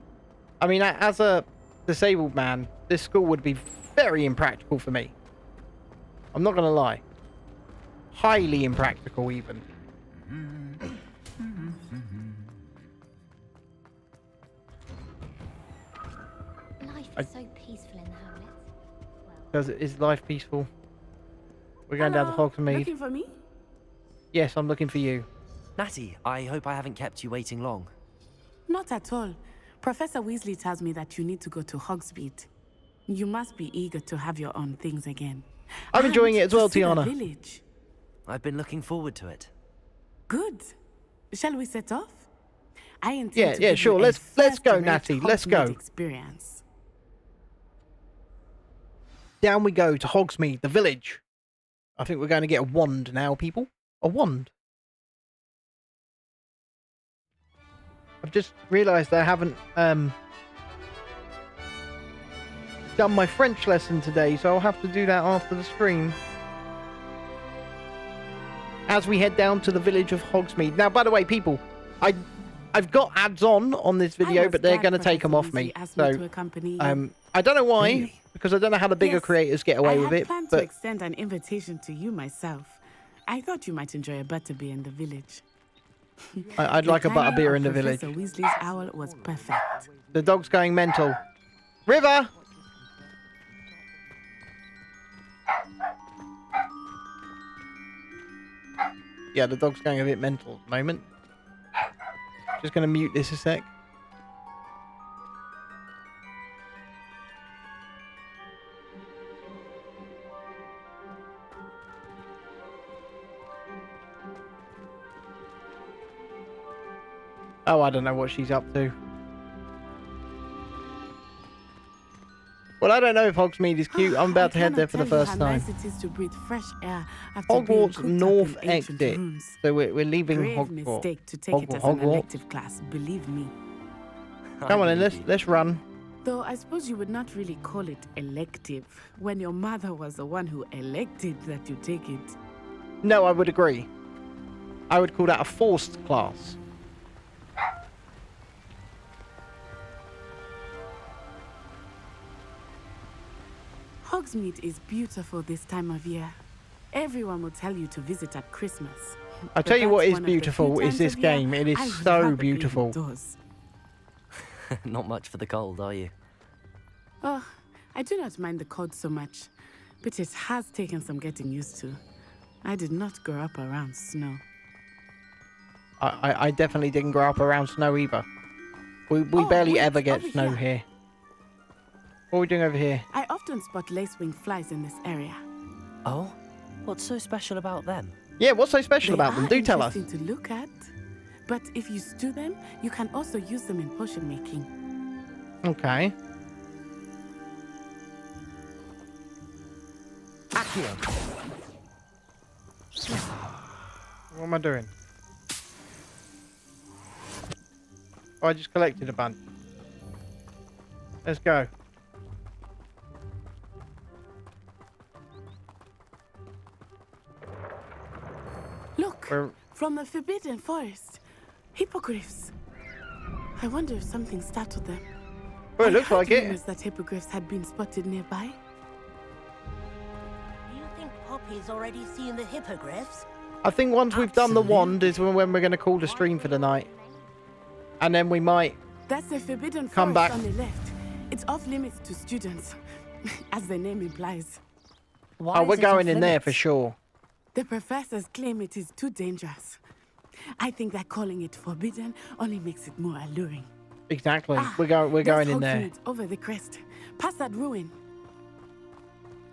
I mean, as a disabled man, this school would be very impractical for me. I'm not gonna lie. Highly impractical, even. Life is so peaceful in the hamlet. Because is life peaceful? We're going down to Hogsmeade. Looking for me? Yes, I'm looking for you. Natty, I hope I haven't kept you waiting long. Not at all. Professor Weasley tells me that you need to go to Hogsmeade. You must be eager to have your own things again. I'm enjoying it as well, to see the Tiana. Village. I've been looking forward to it. Good. Shall we set off? I intend to Yeah, give sure. you a Let's go, first-rate Natty. Let's go. Hogsmeade experience. Down we go to Hogsmeade, the village. I think we're going to get a wand now, people. A wand. I've just realised I haven't done my French lesson today, so I'll have to do that after the stream. As we head down to the village of Hogsmeade. Now, by the way, people, I've got ads on this video, but they're going to take them off me. So, I don't know why, because I don't know how the bigger creators get away with it. I planned to extend an invitation to you myself. I thought you might enjoy a butterbeer in the village. I'd like a butterbeer in the village. Professor Weasley's owl was perfect. The dog's going mental. River! Yeah, the dog's going a bit mental at the moment. Just going to mute this a sec. Oh, I don't know what she's up to. Well, I don't know if Hogsmeade is cute. I'm about to head there for the first time. Nice it is to breathe fresh air after Hogwarts being North cooped up in ancient exit. rooms. So we're leaving Grave Hogwarts. mistake to take it as an elective class, believe me. Come on, then, let's run. Though I suppose you would not really call it elective when your mother was the one who elected that you take it. No, I would agree. I would call that a forced class. Hogsmeade is beautiful this time of year. Everyone will tell you to visit at Christmas. I'll tell you what is beautiful is this game. It is so beautiful. Not much for the cold, are you? Oh, I do not mind the cold so much, but it has taken some getting used to. I did not grow up around snow. I definitely didn't grow up around snow either. We barely ever get snow here. What are we doing over here? I often spot lacewing flies in this area. Oh? What's so special about them? Yeah, what's so special about them? Do tell us. They are interesting to look at. But if you stew them, you can also use them in potion making. Okay. Accio. What am I doing? Oh, I just collected a bunch. Let's go. Look, from the Forbidden Forest. Hippogriffs. I wonder if something startled them. Well, it looks like it. Rumors that hippogriffs had been spotted nearby. Do you think Poppy's already seen the hippogriffs? I think once we've done the wand is when we're going to call the stream for the night. And then we might That's the Forbidden come Forest back. on the left. It's off limits to students, as the name implies. Oh, we're going in there for sure. The professors claim it is too dangerous. I think that calling it forbidden only makes it more alluring. Exactly. We're going in there. Over the crest, past that ruin.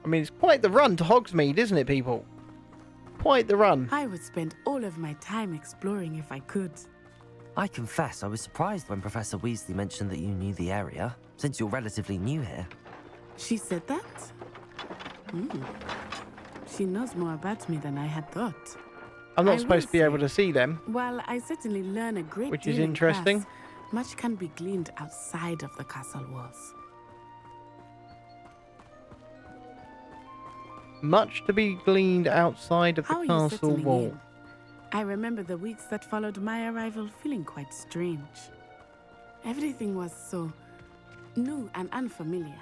I mean, it's quite the run to Hogsmeade, isn't it, people? Quite the run. I would spend all of my time exploring if I could. I confess I was surprised when Professor Weasley mentioned that you knew the area, since you're relatively new here. She said that? She knows more about me than I had thought. I'm not supposed to be able to see them. Well, I certainly learn a great Which deal is in interesting. class. Much can be gleaned outside of the castle walls. Much to be gleaned outside of How are the you castle settling wall. in? I remember the weeks that followed my arrival feeling quite strange. Everything was so new and unfamiliar.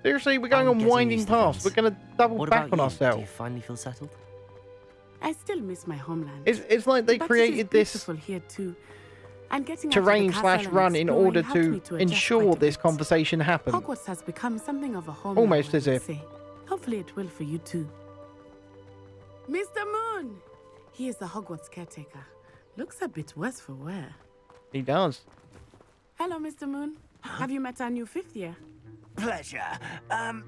Seriously, we're going on winding paths. We're going to double What back about on you? ourselves. Do you finally feel settled? I still miss my homeland. It's like they But created it is this. beautiful here too. And getting terrain slash run in order to ensure this conversation happens. Hogwarts has become something of a home. Almost as if. Hopefully it will for you too. Mr. Moon! He is the Hogwarts caretaker. Looks a bit worse for wear. He does. Hello, Mr. Moon. Have you met our new 5th year? Pleasure.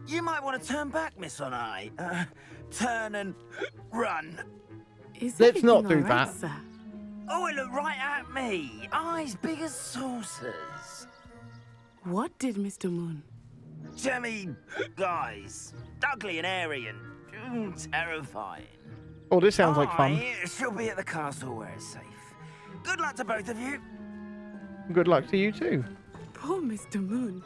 You might want to turn back, Miss Onai. Turn and run. Let's not do that. Sir? Oh, it looked right at me. Eyes big as saucers. What did Mr. Moon? Jemmy guys. Ugly and airy and terrifying. Oh, this sounds like fun. She'll be at the castle where it's safe. Good luck to both of you. Good luck to you too. Poor Mr. Moon.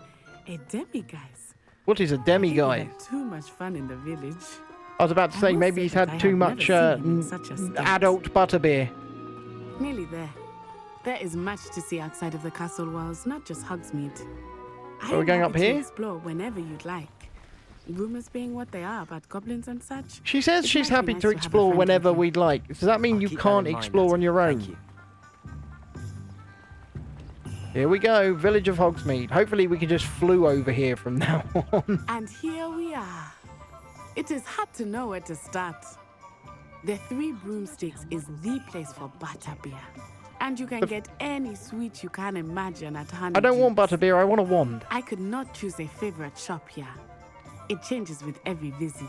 A demi-guise. What is a demi-guise? Too much fun in the village. I was about to say, maybe he's had too much adult butterbeer. Nearly there. There is much to see outside of the castle walls, not just Hogsmeade. Are we going up here? Explore whenever you'd like. Rumors being what they are about goblins and such. She says she's happy to explore whenever we'd like. Does that mean you can't explore on your own? Here we go, Village of Hogsmeade. Hopefully we can just flew over here from now on. And here we are. It is hard to know where to start. The Three Broomsticks is the place for butterbeer. And you can get any sweet you can imagine at 100. I don't want butterbeer, I want a wand. I could not choose a favorite shop here. It changes with every visit.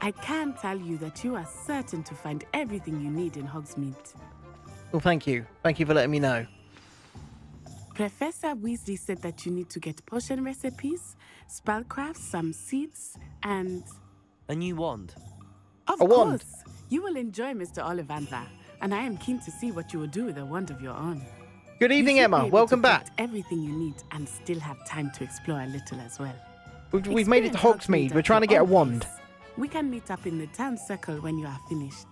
I can tell you that you are certain to find everything you need in Hogsmeade. Well, thank you. Thank you for letting me know. Professor Weasley said that you need to get potion recipes, spellcraft, some seeds, and... a new wand. Of course. You will enjoy Mr. Ollivander, and I am keen to see what you will do with a wand of your own. Good evening, Emma. Welcome back. Everything you need and still have time to explore a little as well. We've made it to Hogsmeade. We're trying to get a wand. We can meet up in the town circle when you are finished.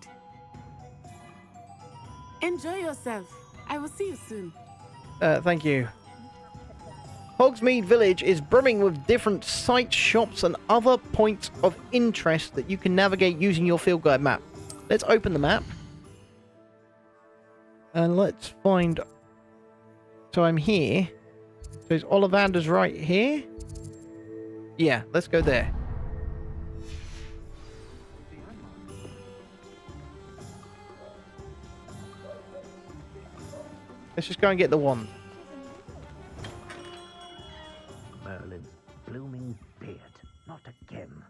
Enjoy yourself. I will see you soon. Thank you. Hogsmeade Village is brimming with different sites, shops, and other points of interest that you can navigate using your field guide map. Let's open the map. And let's find... So I'm here. So is Ollivander's right here? Yeah, let's go there. Let's just go and get the wand. Merlin's blooming beard, not again.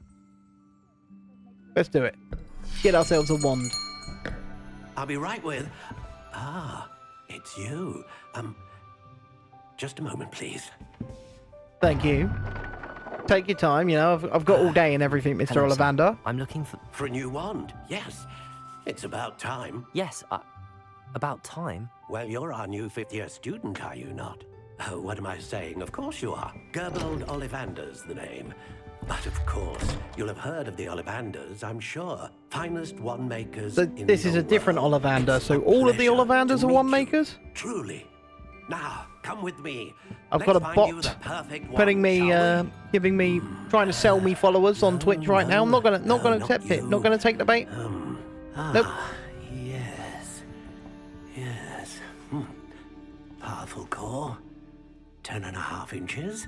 Let's do it. Get ourselves a wand. I'll be right with... Ah, it's you. Just a moment, please. Thank you. Take your time, you know, I've got all day and everything, Mr. Hello, Ollivander. Sir. I'm looking for... For a new wand, yes. It's about time. Yes, about time? Well, you're our new 5th-year student, are you not? Oh, what am I saying? Of course you are. Gerbold Ollivander's the name. But of course, you'll have heard of the Ollivanders, I'm sure. Finest wand makers So in this the is a different world. Ollivander, It's so a all of the pleasure Ollivanders to are meet wand you. makers? Truly. Now, come with me. I've Let's got a find you bot the perfect putting wand, me, shall we? giving me, trying to sell me followers on Twitch right now. I'm not gonna accept it. Not gonna take the bait. Nope. Yes. Yes. Powerful core. 10.5 inches.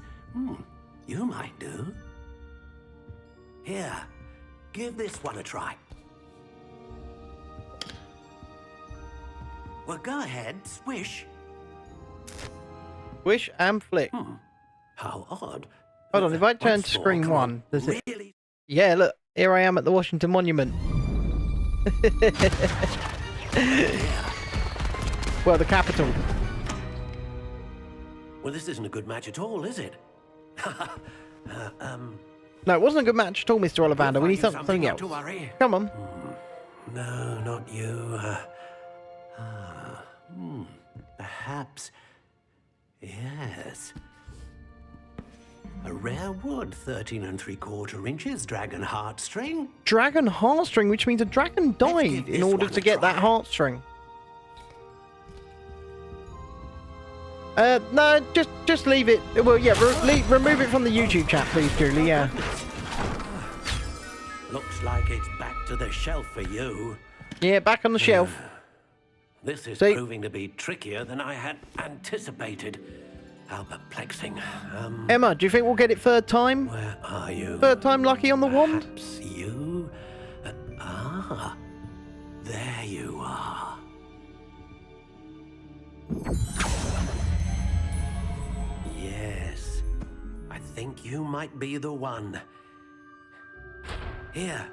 You might do. Here, give this one a try. Well, go ahead, swish. Wish and flick. How odd. Hold on, if I turn to screen one, does it... Really? Yeah, look, here I am at the Washington Monument. Well, the Capitol. Well, this isn't a good match at all, is it? No, it wasn't a good match at all, Mr. Ollivander. We need something not else. to worry. Come on. No, not you. Perhaps. Yes. A rare wood, 13 3/4 inches, dragon heartstring. Dragon heartstring, which means a dragon died in order to get that heartstring. No, just leave it. Well, yeah, remove it from the YouTube chat, please, Julie. Yeah. Looks like it's back to the shelf for you. Yeah, back on the shelf. This is proving to be trickier than I had anticipated. How perplexing. Emma, do you think we'll get it third time? Where are you? Third time lucky on the wand? Perhaps you? There you are. Yes, I think you might be the one. Here.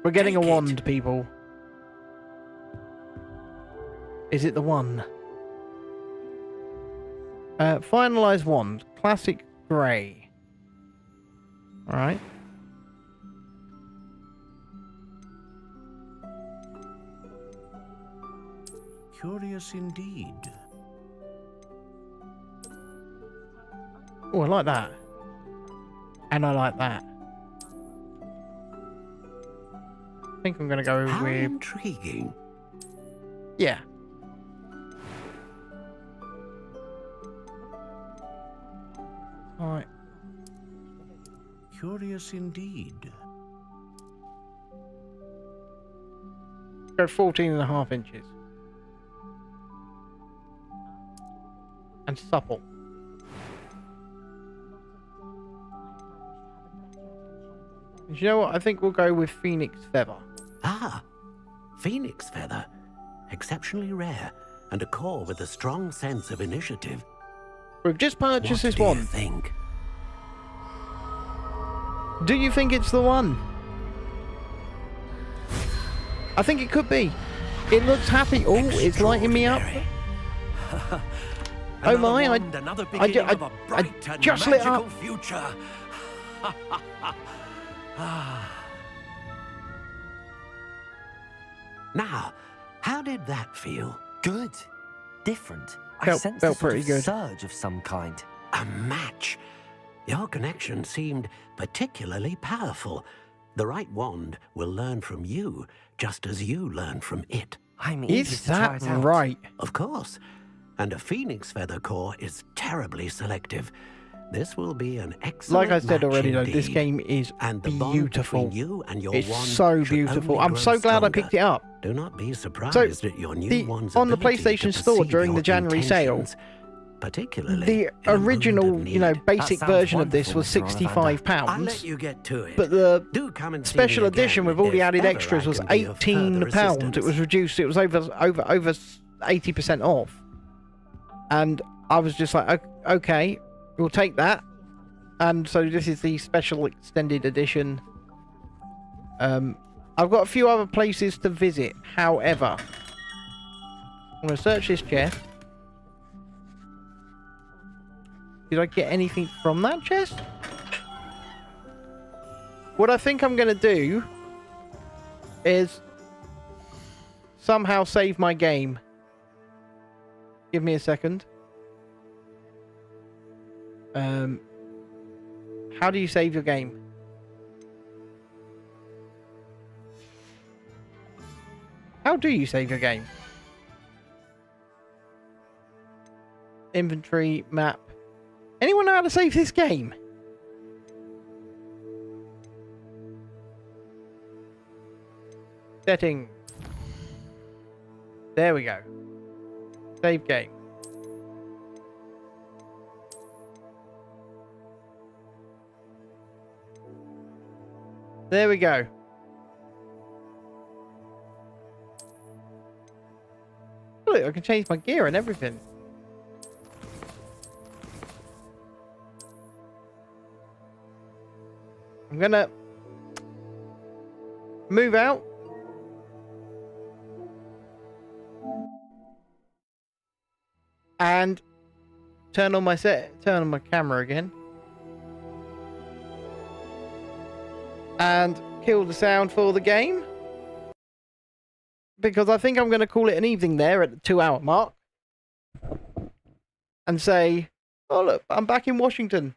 We're getting a wand, people. Is it the one? Finalize wand. Classic grey. Alright. Curious indeed. Oh, I like that. And I like that. I think I'm going to go How with... intriguing. Yeah. Alright. Curious indeed. Go 14.5 inches. And supple. You know what? I think we'll go with Phoenix Feather. Ah, Phoenix Feather. Exceptionally rare, and a core with a strong sense of initiative. We've just purchased this What one. do you think? Do you think it's the one? I think it could be. It looks happy. Oh, it's lighting me up. Oh my! I just lit up. Future. Now, how did that feel? Good. Different. I Felt sensed a sort pretty of good. surge of some kind. A match. Your connection seemed particularly powerful. The right wand will learn from you, just as you learn from it. I'm Is that right? Of course. And a Phoenix Feather core is terribly selective. This will be an excellent Like I said match already, though, this indeed. game is And the bond beautiful. between you and your It's wand so should beautiful. only I'm grow so glad I stronger. picked it up. Do not be surprised So, at your new wand's on the ability to PlayStation Store perceive during your the January sale, intentions, particularly the in a moment original, of you know, need. basic version of this was £65, I'll let you get to it. but the Do come and see special me edition again with all the if added ever extras I was can be of further £18. It was assistance. reduced. It was over 80% off, and I was just like, okay, we'll take that. And so this is the special extended edition. I've got a few other places to visit. However, I'm going to search this chest. Did I get anything from that chest? What I think I'm going to do is somehow save my game. Give me a second. How do you save your game? How do you save your game? Inventory, map. Anyone know how to save this game? Settings. There we go. Save game. There we go. Look, I can change my gear and everything. I'm gonna move out. And turn on my camera again. And kill the sound for the game. Because I think I'm going to call it an evening there at the 2-hour mark. And say, oh look, I'm back in Washington.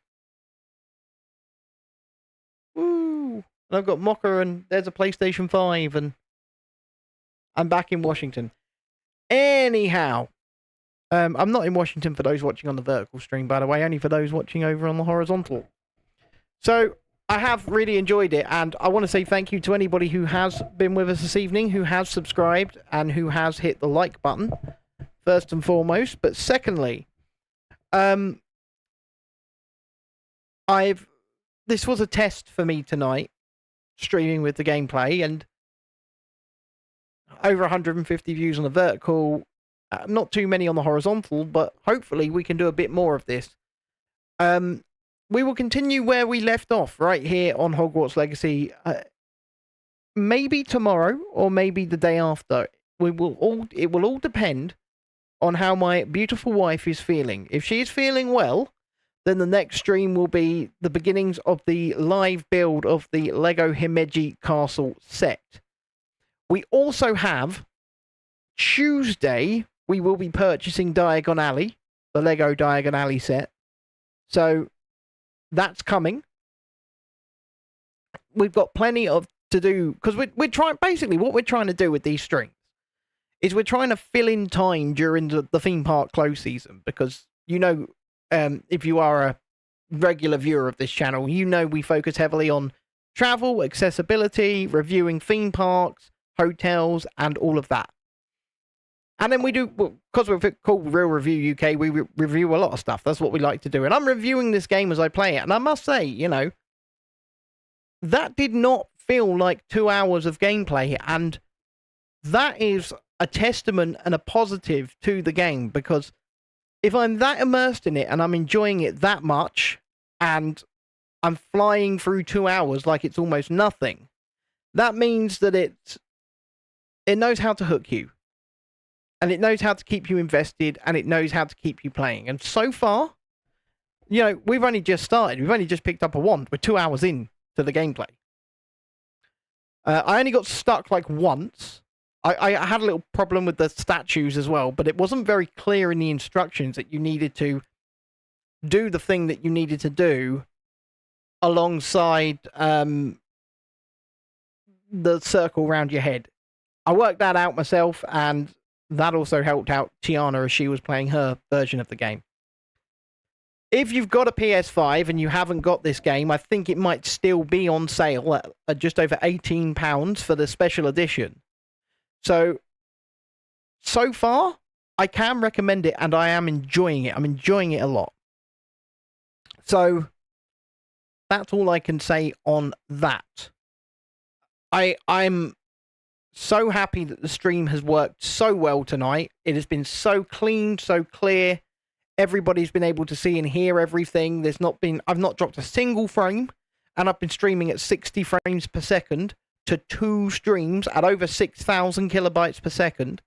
Woo! And I've got Mocha and there's a PlayStation 5 and I'm back in Washington. Anyhow, I'm not in Washington for those watching on the vertical stream, by the way, only for those watching over on the horizontal. So, I have really enjoyed it, and I want to say thank you to anybody who has been with us this evening, who has subscribed, and who has hit the like button, first and foremost. But secondly, this was a test for me tonight, streaming with the gameplay, and over 150 views on the vertical, not too many on the horizontal, but hopefully we can do a bit more of this. We will continue where we left off, right here on Hogwarts Legacy. Maybe tomorrow, or maybe the day after. It will all depend on how my beautiful wife is feeling. If she is feeling well, then the next stream will be the beginnings of the live build of the Lego Himeji Castle set. We also have Tuesday, we will be purchasing Diagon Alley, the Lego Diagon Alley set. So that's coming. We've got plenty of to do, because we're trying, basically what we're trying to do with these streams is we're trying to fill in time during the theme park close season, because, you know, if you are a regular viewer of this channel, you know we focus heavily on travel, accessibility, reviewing theme parks, hotels, and all of that. And then we do, because we're called Real Review UK, we review a lot of stuff. That's what we like to do. And I'm reviewing this game as I play it. And I must say, you know, that did not feel like 2 hours of gameplay. And that is a testament and a positive to the game. Because if I'm that immersed in it and I'm enjoying it that much, and I'm flying through 2 hours like it's almost nothing, that means that it knows how to hook you. And it knows how to keep you invested, and it knows how to keep you playing. And so far, you know, we've only just started. We've only just picked up a wand. We're 2 hours in to the gameplay. I only got stuck like once. I had a little problem with the statues as well, but it wasn't very clear in the instructions that you needed to do the thing that you needed to do alongside the circle around your head. I worked that out myself, and that also helped out Tiana as she was playing her version of the game. If you've got a PS5 and you haven't got this game, I think it might still be on sale at just over £18 for the special edition. So far, I can recommend it, and I am enjoying it. I'm enjoying it a lot. So that's all I can say on that. I'm so happy that the stream has worked so well tonight. It has been so clean, so clear. Everybody's been able to see and hear everything. I've not dropped a single frame, and I've been streaming at 60 frames per second to 2 streams at over 6,000 kilobytes per second.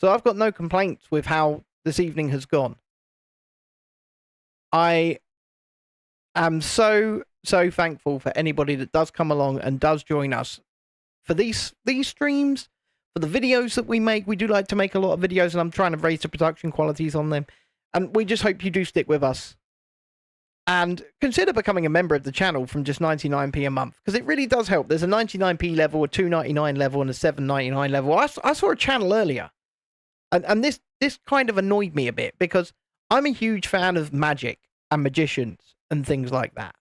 So I've got no complaints with how this evening has gone. I am so thankful for anybody that does come along and does join us for these streams, for the videos that we make. We do like to make a lot of videos, and I'm trying to raise the production qualities on them. And we just hope you do stick with us. And consider becoming a member of the channel from just 99p a month, because it really does help. There's a 99p level, a 2.99 level, and a 7.99 level. I saw a channel earlier, and this kind of annoyed me a bit, because I'm a huge fan of magic and magicians and things like that.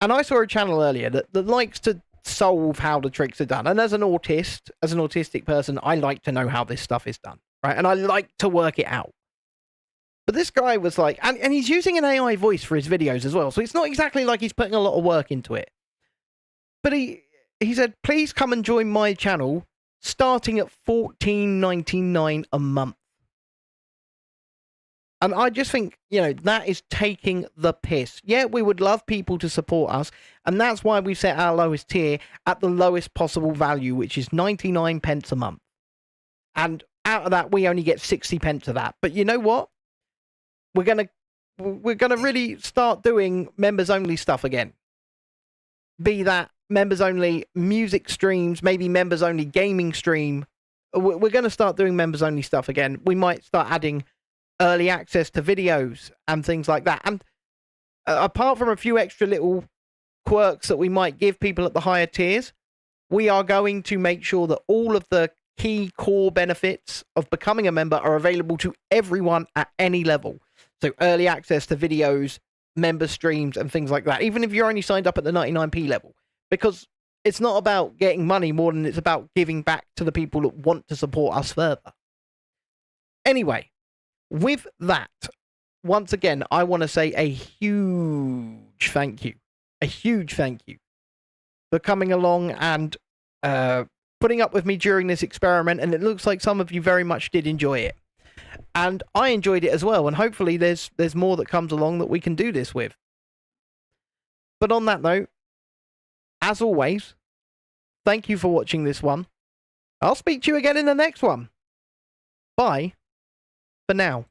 And I saw a channel earlier that likes to solve how the tricks are done. And as an autistic person, I like to know how this stuff is done, right? And I like to work it out. But this guy was like, and he's using an AI voice for his videos as well, so it's not exactly like he's putting a lot of work into it. But he said, please come and join my channel, starting at $14.99 a month. And I just think, you know, that is taking the piss. Yeah, we would love people to support us, and that's why we've set our lowest tier at the lowest possible value, which is 99 pence a month. And out of that, we only get 60 pence of that. But you know what? We're gonna really start doing members only stuff again. Be that members only music streams, maybe members only gaming stream. We're going to start doing members only stuff again. We might start adding early access to videos and things like that. And apart from a few extra little quirks that we might give people at the higher tiers, we are going to make sure that all of the key core benefits of becoming a member are available to everyone at any level. So early access to videos, member streams and things like that, even if you're only signed up at the 99p level, because it's not about getting money more than it's about giving back to the people that want to support us further. Anyway, with that, once again, I want to say a huge thank you for coming along and putting up with me during this experiment, and it looks like some of you very much did enjoy it. And I enjoyed it as well, and hopefully there's more that comes along that we can do this with. But on that note, as always, thank you for watching this one. I'll speak to you again in the next one. Bye for now.